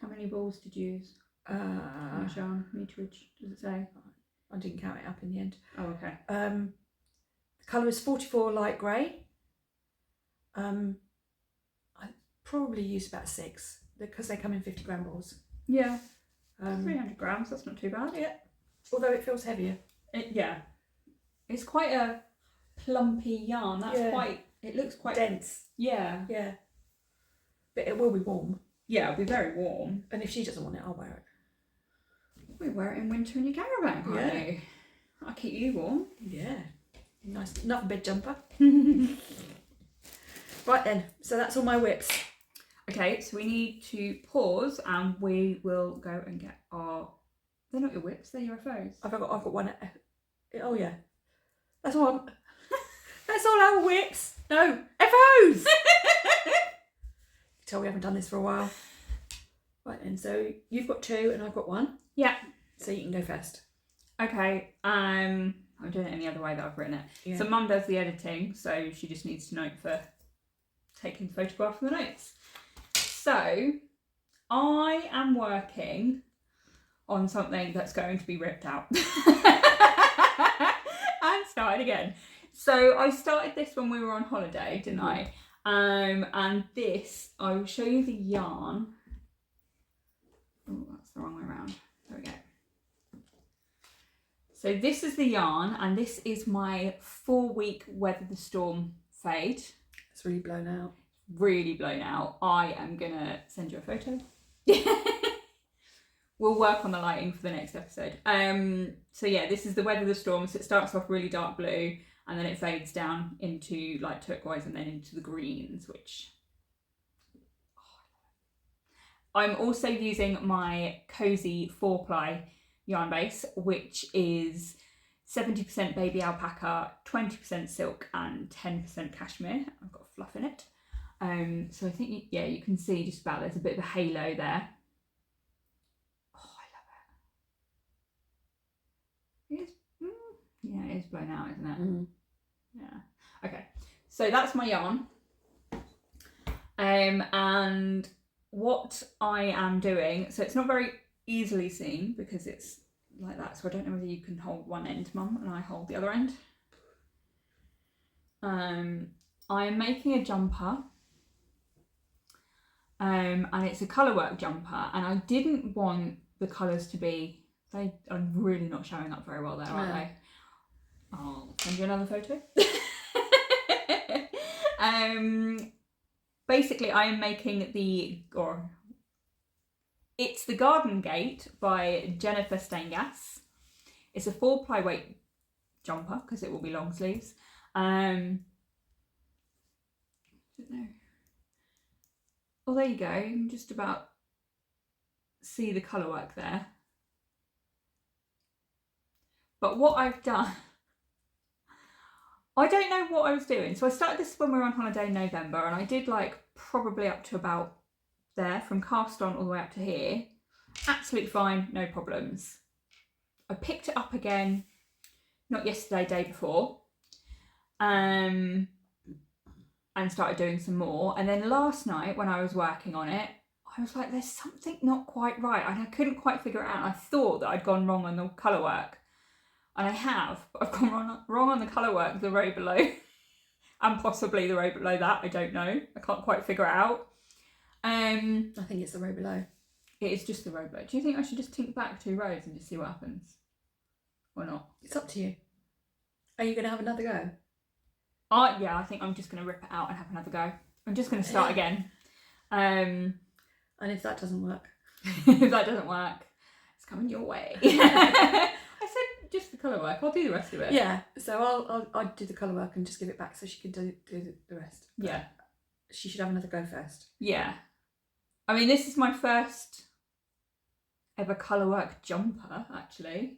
many balls did you use? Meterage, does it say? I didn't count it up in the end. Oh, okay. The colour is 44 light grey. I probably used about 6 because they come in 50-gram balls. Yeah. 300 grams, that's not too bad. Yeah. Although it feels heavier. It's quite a plumpy yarn. That's it looks quite dense. Yeah. Yeah. But it will be warm. Yeah, it'll be very warm. And if she doesn't want it, I'll wear it. We wear it in winter in your caravan, can't you? I'll keep you warm. Yeah. Nice. Another bed jumper. Right then. So that's all my whips. Okay, so we need to pause and we will go and get our... They're not your whips, they're your FOs. I've got one. Oh yeah. That's all. That's all our whips. No. FOs! Tell we haven't done this for a while. Right then, so you've got 2 and I've got 1. Yeah. So you can go first. Okay, I'm doing it any other way that I've written it. Yeah. So Mum does the editing, so she just needs to note for taking the photograph of the notes. So I am working on something that's going to be ripped out. And started again. So I started this when we were on holiday, didn't I? And this, I will show you the yarn. Oh, that's the wrong way around. There we go. So this is the yarn, and this is my 4-week Weather the Storm fade. It's really blown out. Really blown out. I am gonna send you a photo. We'll work on the lighting for the next episode. So yeah, this is the Weather the Storm. So it starts off really dark blue, and then it fades down into light turquoise and then into the greens, which I'm also using my Cosy 4-ply yarn base, which is 70% baby alpaca, 20% silk and 10% cashmere. I've got fluff in it. So I think, you can see just about there's a bit of a halo there. Oh, I love it. It is, it is blown out, isn't it? Yeah. Okay. So that's my yarn. And what I am doing, so it's not very easily seen because it's like that. So I don't know whether you can hold one end, Mum, and I hold the other end. I am making a jumper. And it's a colourwork jumper, and I didn't want the colours to be, they are really not showing up very well there, are they? I'll send you another photo. Basically I am making it's the Garden Gate by Jennifer Stengas. It's a 4-ply weight jumper because it will be long sleeves. I don't know. Well, there you go. You can just about see the colourwork there. But what I've done, I don't know what I was doing. So I started this when we were on holiday in November, and I did like probably up to about there, from cast on all the way up to here. Absolutely fine, no problems. I picked it up again, not yesterday, day before. And started doing some more, and then last night when I was working on it, I was like, there's something not quite right, and I couldn't quite figure it out. I thought that I'd gone wrong on the colourwork, and I have, but I've gone wrong on the colourwork, the row below, and possibly the row below that, I don't know, I can't quite figure it out. I think it's the row below. It is just the row below. Do you think I should just tink back 2 rows and just see what happens? Or not? It's up to you. Are you going to have another go? Yeah, I think I'm just going to rip it out and have another go. I'm just going to start again. And if that doesn't work? If that doesn't work, it's coming your way. I said just the colour work. I'll do the rest of it. Yeah, so I'll do the colour work and just give it back so she can do the rest. But yeah. She should have another go first. Yeah. I mean, this is my first ever colour work jumper, actually,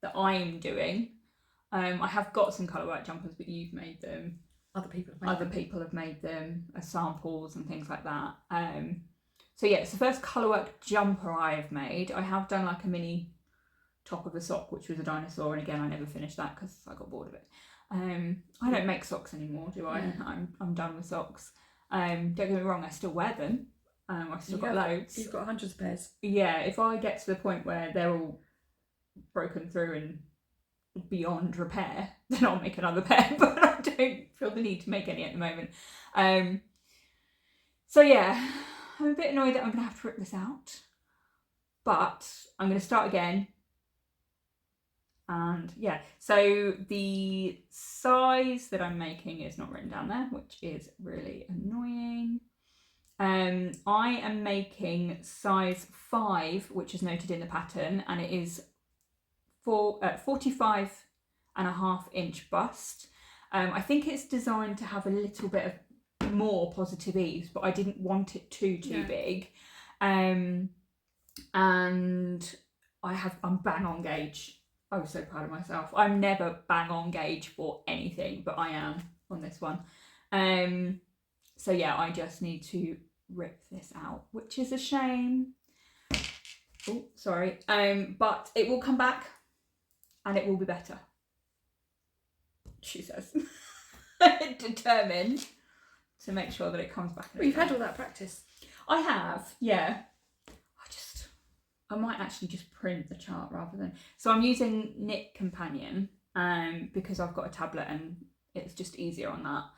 that I'm doing. I have got some colourwork jumpers, but you've made them. Other people have made them as samples and things like that. So yeah, it's the first colourwork jumper I have made. I have done like a mini top of a sock, which was a dinosaur, and again I never finished that because I got bored of it. I don't make socks anymore, do I? Yeah. I'm done with socks. Don't get me wrong, I still wear them. I've still got loads. You've got hundreds of pairs. Yeah, if I get to the point where they're all broken through and beyond repair, then I'll make another pair, but I don't feel the need to make any at the moment. So yeah, I'm a bit annoyed that I'm going to have to rip this out, but I'm going to start again. And yeah, so the size that I'm making is not written down there, which is really annoying. I am making size 5, which is noted in the pattern, and it is 45.5-inch bust. I think it's designed to have a little bit of more positive ease, but I didn't want it too big. And I'm bang on gauge. I was so proud of myself. I'm never bang on gauge for anything, but I am on this one. So yeah, I just need to rip this out, which is a shame. Oh, sorry. But it will come back and it will be better, she says. Determined to make sure that it comes back. Well, you've had all that practice. I have, yeah. I might actually just print the chart rather than... So I'm using Knit Companion because I've got a tablet and it's just easier on that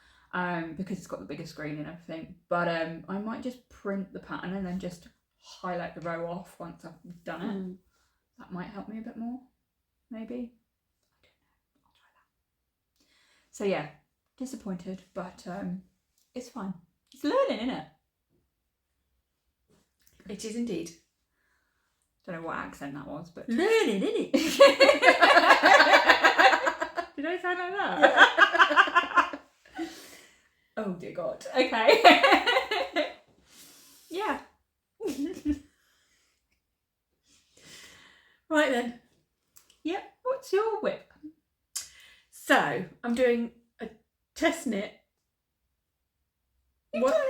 because it's got the bigger screen and everything. But I might just print the pattern and then just highlight the row off once I've done it. That might help me a bit more, maybe. I don't know. I'll try that. So yeah, disappointed, but it's fine. It's learning, isn't it? It is indeed. Don't know what accent that was, but learning, innit? Did I sound like that? Yeah. Oh dear God. Okay. Yeah. Right then. Yep. What's your whip? So I'm doing a test knit. You've done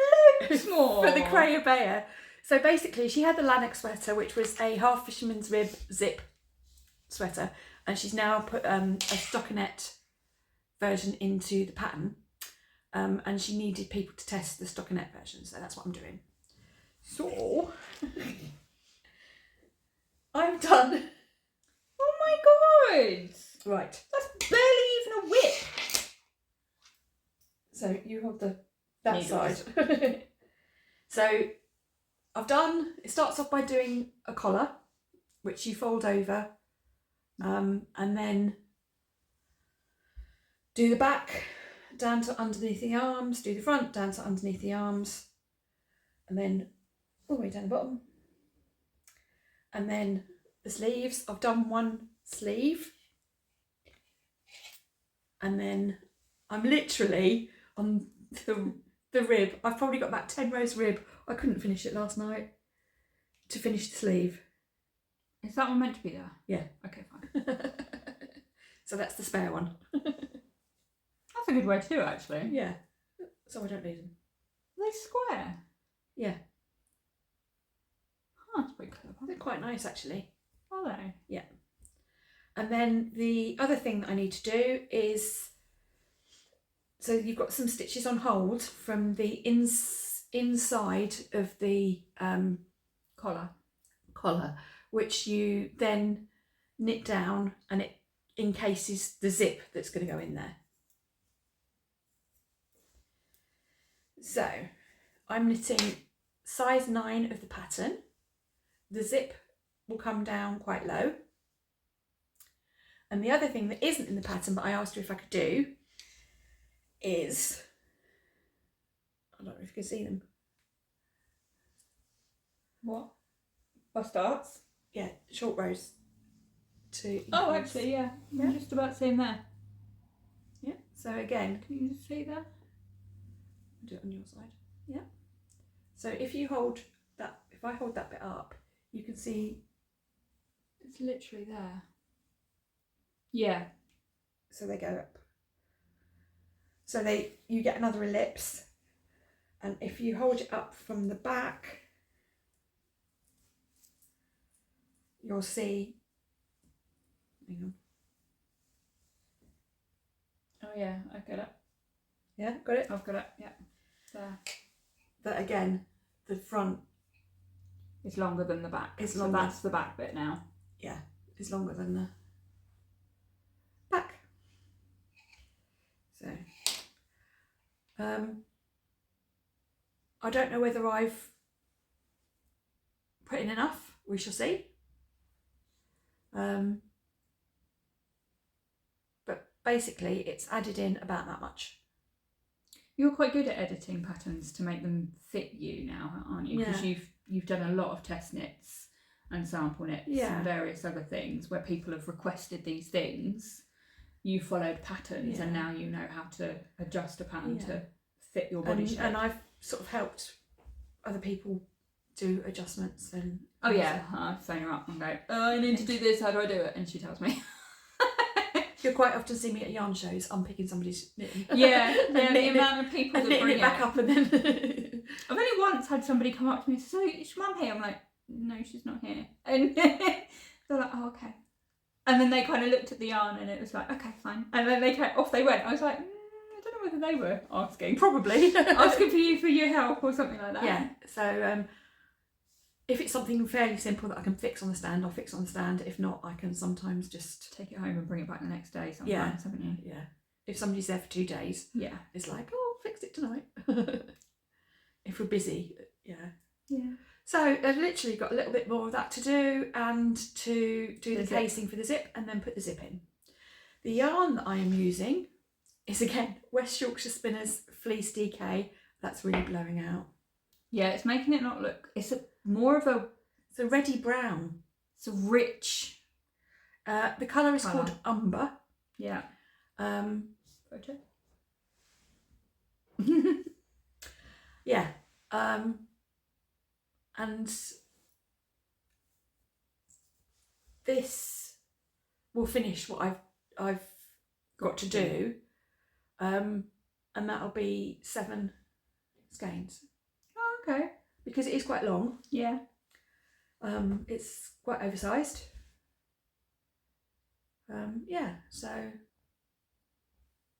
loads more for the Craya Sweater. So basically, she had the Lento Sweater, which was a half fisherman's rib zip sweater, and she's now put a stockinette version into the pattern, and she needed people to test the stockinette version, so that's what I'm doing. So I'm done. Oh my god! Right. That's barely even a whip. So you hold that Needles. side. So I've done. It starts off by doing a collar, which you fold over, and then do the back down to underneath the arms. Do the front down to underneath the arms, and then all the way down the bottom. And then the sleeves. I've done one sleeve, and then I'm literally on the rib. I've probably got about 10 rows rib. I couldn't finish it last night to finish the sleeve. Is that one meant to be there? Yeah. Okay, fine. So that's the spare one. That's a good way to do it, actually. Yeah. So I don't need them. Are they square? Yeah. Oh, that's pretty clever. They're quite nice, actually. Are they? Yeah. And then the other thing that I need to do is, so you've got some stitches on hold from the inside of the collar, which you then knit down, and it encases the zip that's going to go in there. So I'm knitting size 9 of the pattern. The zip will come down quite low. And the other thing that isn't in the pattern, but I asked her if I could do, is, I don't know if you can see them. What? Bust darts? Yeah, short rows. Oh, actually, yeah. I'm just about seeing there. Yeah, so again, Can you see there? I'll do it on your side. Yeah. So if you hold that, if I hold that bit up, you can see. It's literally there. Yeah. So they go up. So you get another ellipse, and if you hold it up from the back, you'll see. Hang on. Oh yeah, I get it. Yeah, got it. I've got it. Yeah. There. That again, the front It's longer than the back. It's so longer. that's the back bit now. Yeah, is longer than the back. So, I don't know whether I've put in enough. We shall see. But basically, it's added in about that much. You're quite good at editing patterns to make them fit you now, aren't you? Because Yeah. you've done a lot of test knits and sample knits and various other things where people have requested these things. You followed patterns and now you know how to adjust a pattern to fit your body shape. And I've sort of helped other people do adjustments and. Oh yeah, I phone her up and go, oh, I need to do this, how do I do it? And she tells me. You'll quite often see me at yarn shows unpicking somebody's knitting. Yeah, the amount of people that bring it back up and then. I've only once had somebody come up to me and say, so is your mum here? I'm like, no, she's not here. And they're like, oh, okay. And then they kind of looked at the yarn and it was like, okay, fine. And then off they went. I was like, I don't know whether they were asking. Probably. Asking for your help or something like that. Yeah, so if it's something fairly simple that I can fix on the stand, I'll fix on the stand. If not, I can sometimes just take it home and bring it back the next day sometimes, haven't you? Yeah. If somebody's there for 2 days, it's like, oh, I'll fix it tonight. If we're busy, yeah. So I've literally got a little bit more of that to do, and to do the casing for the zip and then put the zip in. The yarn that I am using is, again, West Yorkshire Spinners Fleece DK. That's really blowing out. Yeah, it's making it not look... It's a reddy brown. It's a rich... the colour is called Umber. Yeah. Photo. Yeah. And this will finish what I've got to do. And that'll be 7 skeins. Oh, okay. Because it is quite long. Yeah. It's quite oversized. Yeah, so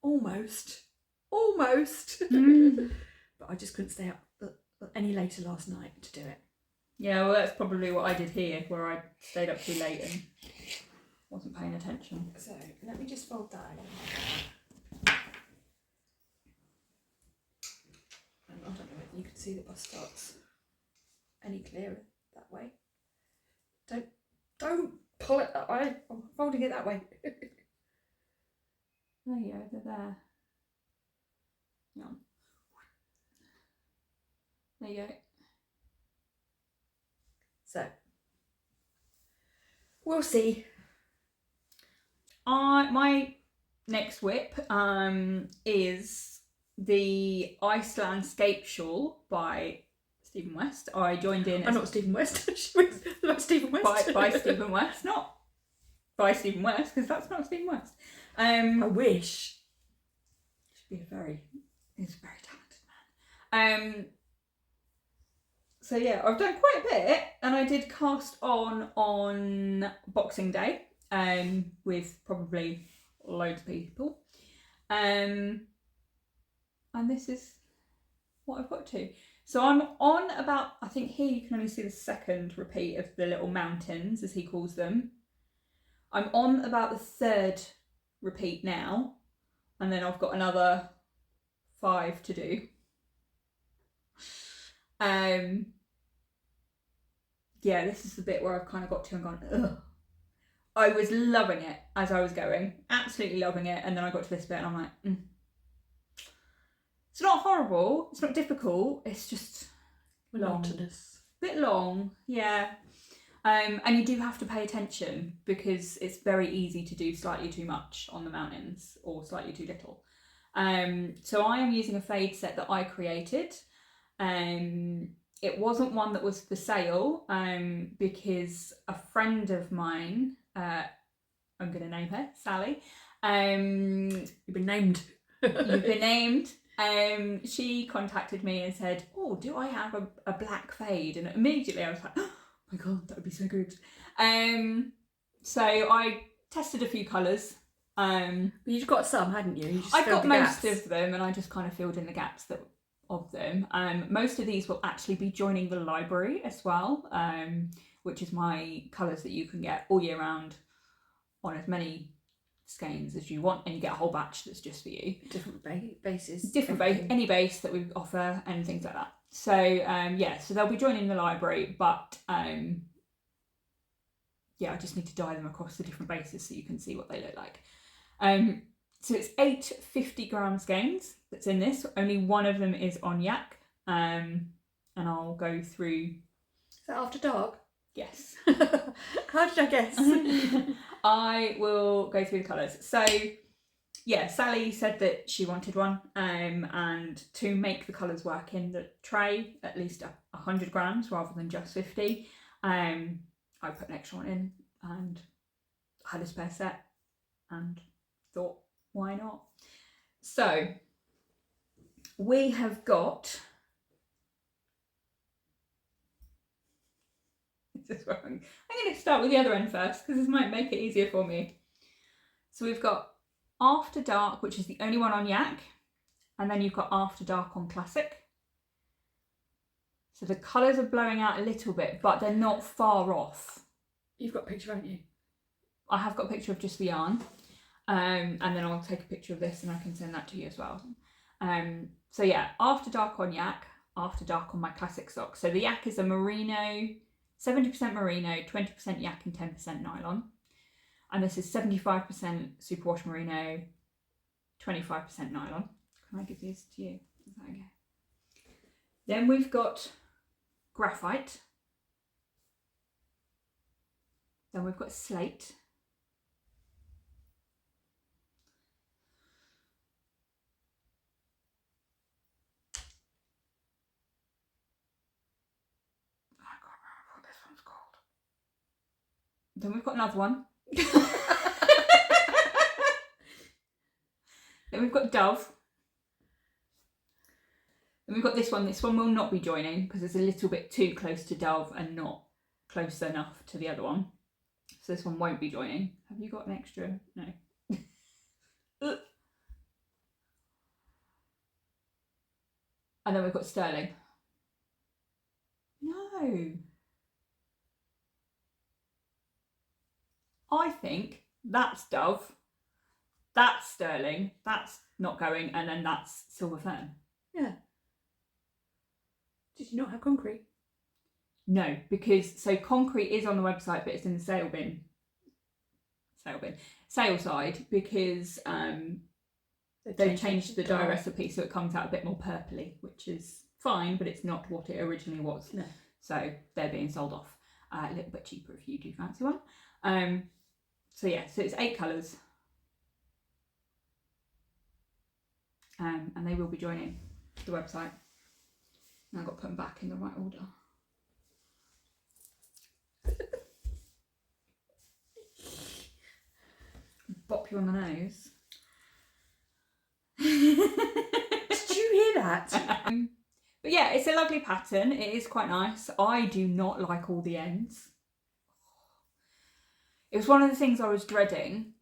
almost. But I just couldn't stay up any later last night to do it. Yeah, well, that's probably what I did here, where I stayed up too late and wasn't paying attention. So let me just fold that over. I don't know whether you can see the bust starts any clearer that way. Don't pull it that way. I'm folding it that way. There you go, they're there. Yeah. There you go. So we'll see. My next whip is the Iceland Scape Shawl by Stephen West. I joined in. I'm not Stephen West. Not Stephen West. By Stephen West, not by Stephen West, because that's not Stephen West. I wish. He's a very talented man. So yeah, I've done quite a bit, and I did cast on Boxing Day, with probably loads of people, and this is what I've got to. So I'm on about, I think here you can only see the second repeat of the little mountains, as he calls them. I'm on about the third repeat now, and then I've got another 5 to do. Yeah, this is the bit where I've kind of got to and gone, ugh. I was loving it as I was going, absolutely loving it, and then I got to this bit and I'm like, It's not horrible, it's not difficult, it's just monotonous. Bit long, yeah. And you do have to pay attention because it's very easy to do slightly too much on the mountains or slightly too little. So I am using a fade set that I created. It wasn't one that was for sale because a friend of mine, I'm going to name her, Sally. You've been named. You've been named. She contacted me and said, oh, do I have a black fade? And immediately I was like, oh my God, that would be so good. So I tested a few colours. But you've got some, hadn't you? I got most of them, and I just kind of filled in the gaps of them. Most of these will actually be joining the library as well, which is my colours that you can get all year round on as many skeins as you want, and you get a whole batch that's just for you. Different bases. Any base that we offer and things like that. So yeah, so they'll be joining the library, but yeah, I just need to dye them across the different bases so you can see what they look like. So it's 8 50-gram skeins that's in this. Only one of them is on yak, and I'll go through. Is that after dark? Yes. How did I guess? I will go through the colours. So yeah, Sally said that she wanted one, and to make the colours work in the tray, at least 100 grams rather than just 50. I put an extra one in, and I had a spare set, and thought, why not? So we have got. This is wrong. I'm going to start with the other end first because this might make it easier for me. So we've got After Dark, which is the only one on yak, and then you've got After Dark on classic. So the colours are blowing out a little bit, but they're not far off. You've got a picture, haven't you? I have got a picture of just the yarn, and then I'll take a picture of this and I can send that to you as well. So yeah, After Dark on yak, After Dark on my classic sock. So the yak is a merino, 70% merino, 20% yak and 10% nylon. And this is 75% superwash merino, 25% nylon. Can I give these to you? Is that okay? Then we've got Graphite. Then we've got Slate. Then we've got another one. Then we've got Dove. Then we've got this one. This one will not be joining because it's a little bit too close to Dove and not close enough to the other one. So this one won't be joining. Have you got an extra? No. And then we've got sterling. No. I think that's dove, that's sterling, that's not going, and then that's silver fern. Yeah. Did you not have concrete? No, because so concrete is on the website, but it's in the sale side, because they've changed the dye recipe, so it comes out a bit more purpley, which is fine, but it's not what it originally was. No. So they're being sold off a little bit cheaper if you do fancy one. So yeah, so it's 8 colours. And they will be joining the website. And I've got to put them back in the right order. Bop you on the nose. Did you hear that? But yeah, it's a lovely pattern. It is quite nice. I do not like all the ends. It was one of the things I was dreading.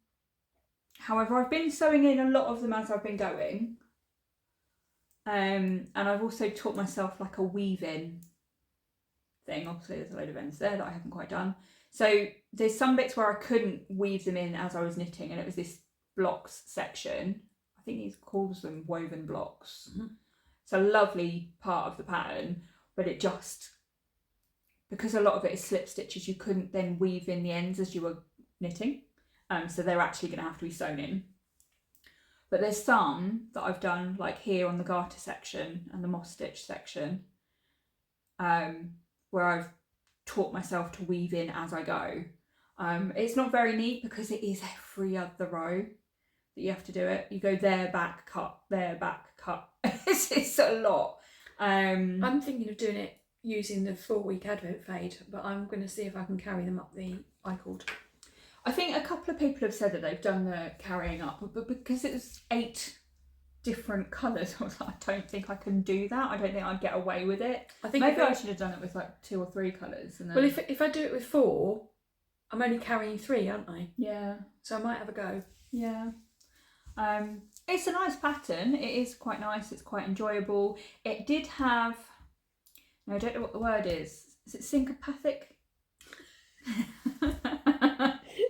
However, I've been sewing in a lot of them as I've been going. And I've also taught myself like a weave-in thing. Obviously, there's a load of ends there that I haven't quite done. So there's some bits where I couldn't weave them in as I was knitting, and it was this blocks section. I think he calls them woven blocks. Mm-hmm. It's a lovely part of the pattern, but it just, because a lot of it is slip stitches, you couldn't then weave in the ends as you were knitting. So they're actually going to have to be sewn in. But there's some that I've done, like here on the garter section and the moss stitch section, where I've taught myself to weave in as I go. It's not very neat because it is every other row that you have to do it. You go there, back, cut, there, back, cut. It's a lot. I'm thinking of doing it using the 4-week advent fade, but I'm going to see if I can carry them up the I-cord. I think a couple of people have said that they've done the carrying up, but because it was 8 different colours, I was like, I don't think I can do that. I don't think I'd get away with it. I think maybe I should have done it with like 2 or 3 colours. And then... Well, if I do it with 4, I'm only carrying 3, aren't I? Yeah. So I might have a go. Yeah. It's a nice pattern. It is quite nice. It's quite enjoyable. It did have, I don't know what the word is. Is it syncopathic?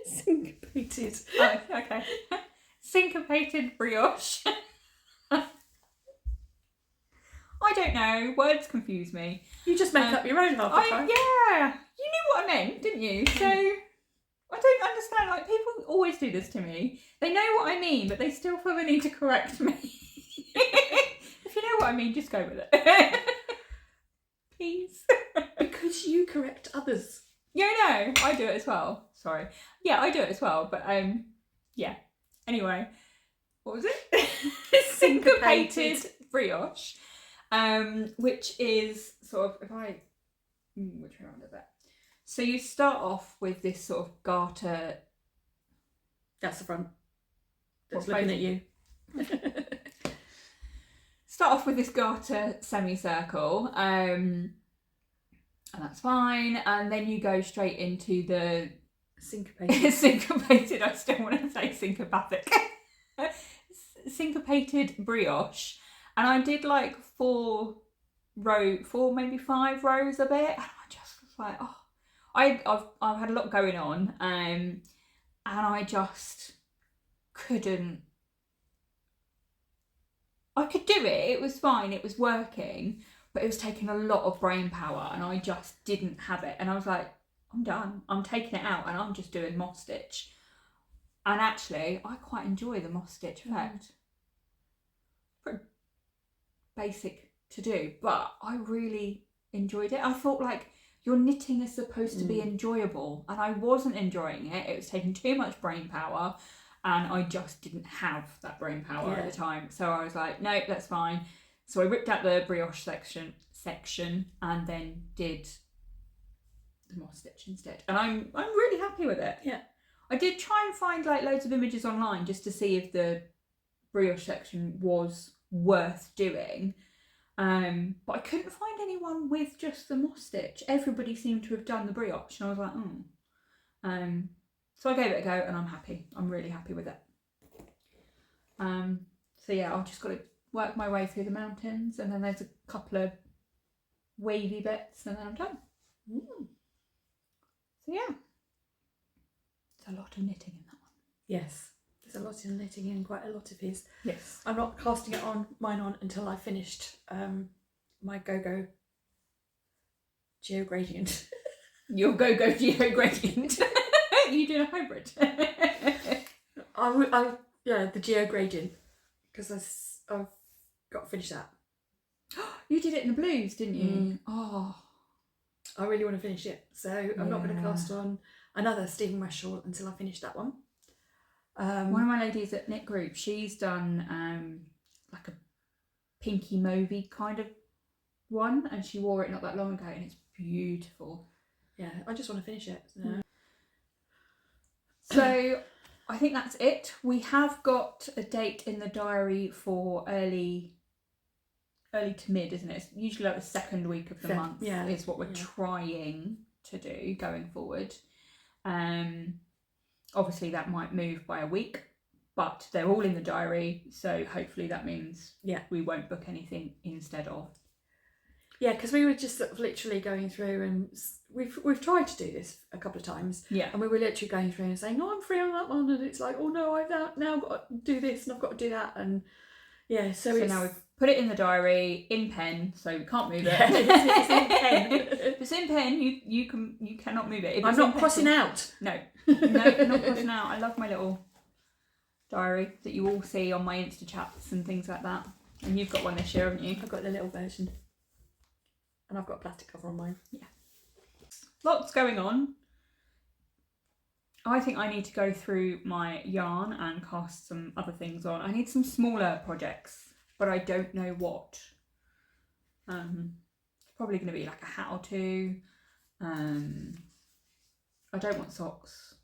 Syncopated. Oh, okay. Syncopated brioche. I don't know. Words confuse me. You just make up your own half the time. Yeah. You knew what I meant, didn't you? So I don't understand. Like, people always do this to me. They know what I mean, but they still feel the need to correct me. If you know what I mean, just go with it. Please. Because you correct others. Yeah, no, I do it as well. Sorry. Yeah, I do it as well, but yeah. Anyway, what was it? Syncopated brioche, which is sort of, if I, which way around is that? So you start off with this sort of garter. That's the front. That's looking at you. Start off with this garter semicircle, and that's fine. And then you go straight into the syncopated. Syncopated. I still want to say syncopathic. Syncopated brioche, and I did like 4 maybe 5 rows of it, and I just was like, oh, I've had a lot going on, and I just couldn't. I could do it. It was fine. It was working, but it was taking a lot of brain power, and I just didn't have it. And I was like, I'm done. I'm taking it out, and I'm just doing moss stitch. And actually, I quite enjoy the moss stitch effect. Pretty basic to do, but I really enjoyed it. I thought, like, your knitting is supposed to be enjoyable, and I wasn't enjoying it. It was taking too much brain power, and I just didn't have that brain power at the time. So I was like, no, that's fine. So I ripped out the brioche section and then did the moss stitch instead. And I'm really happy with it. Yeah. I did try and find like loads of images online just to see if the brioche section was worth doing. But I couldn't find anyone with just the moss stitch. Everybody seemed to have done the brioche, and I was like, so I gave it a go, and I'm happy. I'm really happy with it. So yeah, I've just got to work my way through the mountains, and then there's a couple of wavy bits, and then I'm done. So yeah, there's a lot of knitting in that one. Yes, there's a lot of knitting in quite a lot of his. Yes. I'm not casting mine on until I finished my Go-Go Geo Gradient. Your Go-Go Geo Gradient. You did a hybrid. The Geo Gradient, because I've got to finish that. You did it in the blues, didn't you? Oh, I really want to finish it, so I'm not going to cast on another Stephen West shawl until I finish that one. One of my ladies at Knit Group, she's done like a pinky mauvey kind of one, and she wore it not that long ago, and it's beautiful. Yeah, I just want to finish it. So I think that's it. We have got a date in the diary for early to mid, isn't it? It's usually like the second week of the month is what we're trying to do going forward. Obviously that might move by a week, but they're all in the diary, so hopefully that means we won't book anything instead of. Yeah, because we were just sort of literally going through, and we've tried to do this a couple of times. Yeah. And we were literally going through and saying, "Oh, I'm free on that one," and it's like, "Oh no, I've now got to do this and I've got to do that," and yeah. So now we've put it in the diary in pen, so we can't move it. It's in pen. If it's in pen, you cannot move it. If I'm not crossing out. No, not crossing out. I love my little diary that you all see on my Insta chats and things like that. And you've got one this year, haven't you? I've got the little version. And I've got a plastic cover on mine. Yeah. Lots going on. I think I need to go through my yarn and cast some other things on. I need some smaller projects, but I don't know what. It's probably going to be like a hat or two. I don't want socks.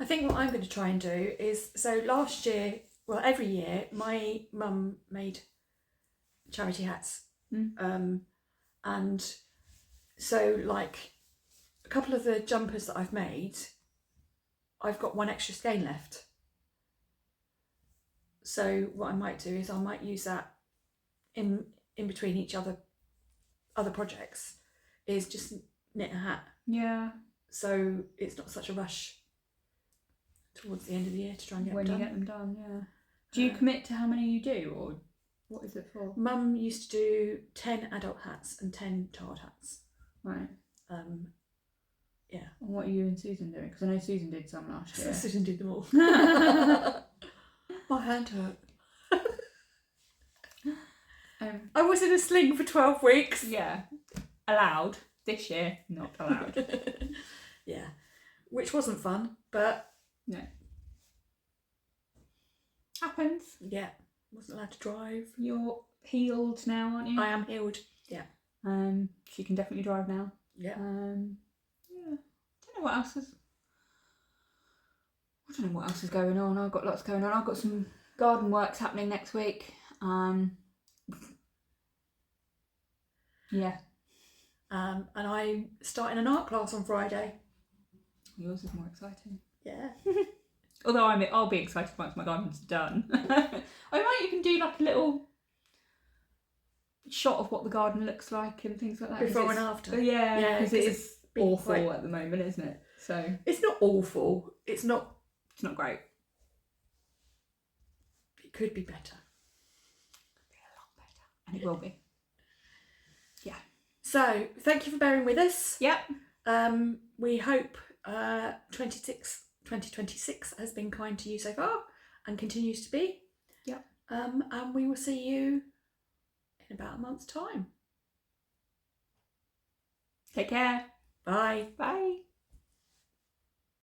I think what I'm going to try and do is, so last year, well, every year, my mum made charity hats. And so, like, a couple of the jumpers that I've made, I've got one extra skein left. So what I might do is I might use that in between each other projects, is just knit a hat. Yeah. So it's not such a rush towards the end of the year to try and get them done. When you get them done, yeah. Do you commit to how many you do, or what is it for? Mum used to do 10 adult hats and 10 child hats. Right. Yeah. And what are you and Susan doing? Because I know Susan did some last year. Susan did them all. My hand hurt. I was in a sling for 12 weeks. Yeah. Allowed. This year, not allowed. Yeah. Which wasn't fun, but... No. Happens. Yeah. Wasn't allowed to drive. You're healed now, aren't you? I am healed. Yeah. She can definitely drive now. Yeah. Yeah. Don't know what else is. I don't know what else is going on. I've got lots going on. I've got some garden works happening next week. Yeah. And I'm starting an art class on Friday. Yours is more exciting. Yeah. Although I'll be excited once my garden's done. I might even do like a little shot of what the garden looks like and things like that. Before and after. Yeah, because it is awful at the moment, isn't it? So it's not awful. It's not great. It could be better. Could be a lot better. And it will be. Yeah. So thank you for bearing with us. Yep. We hope 2026 has been kind to you so far and continues to be. Yep. And we will see you in about a month's time. Take care. Bye. Bye.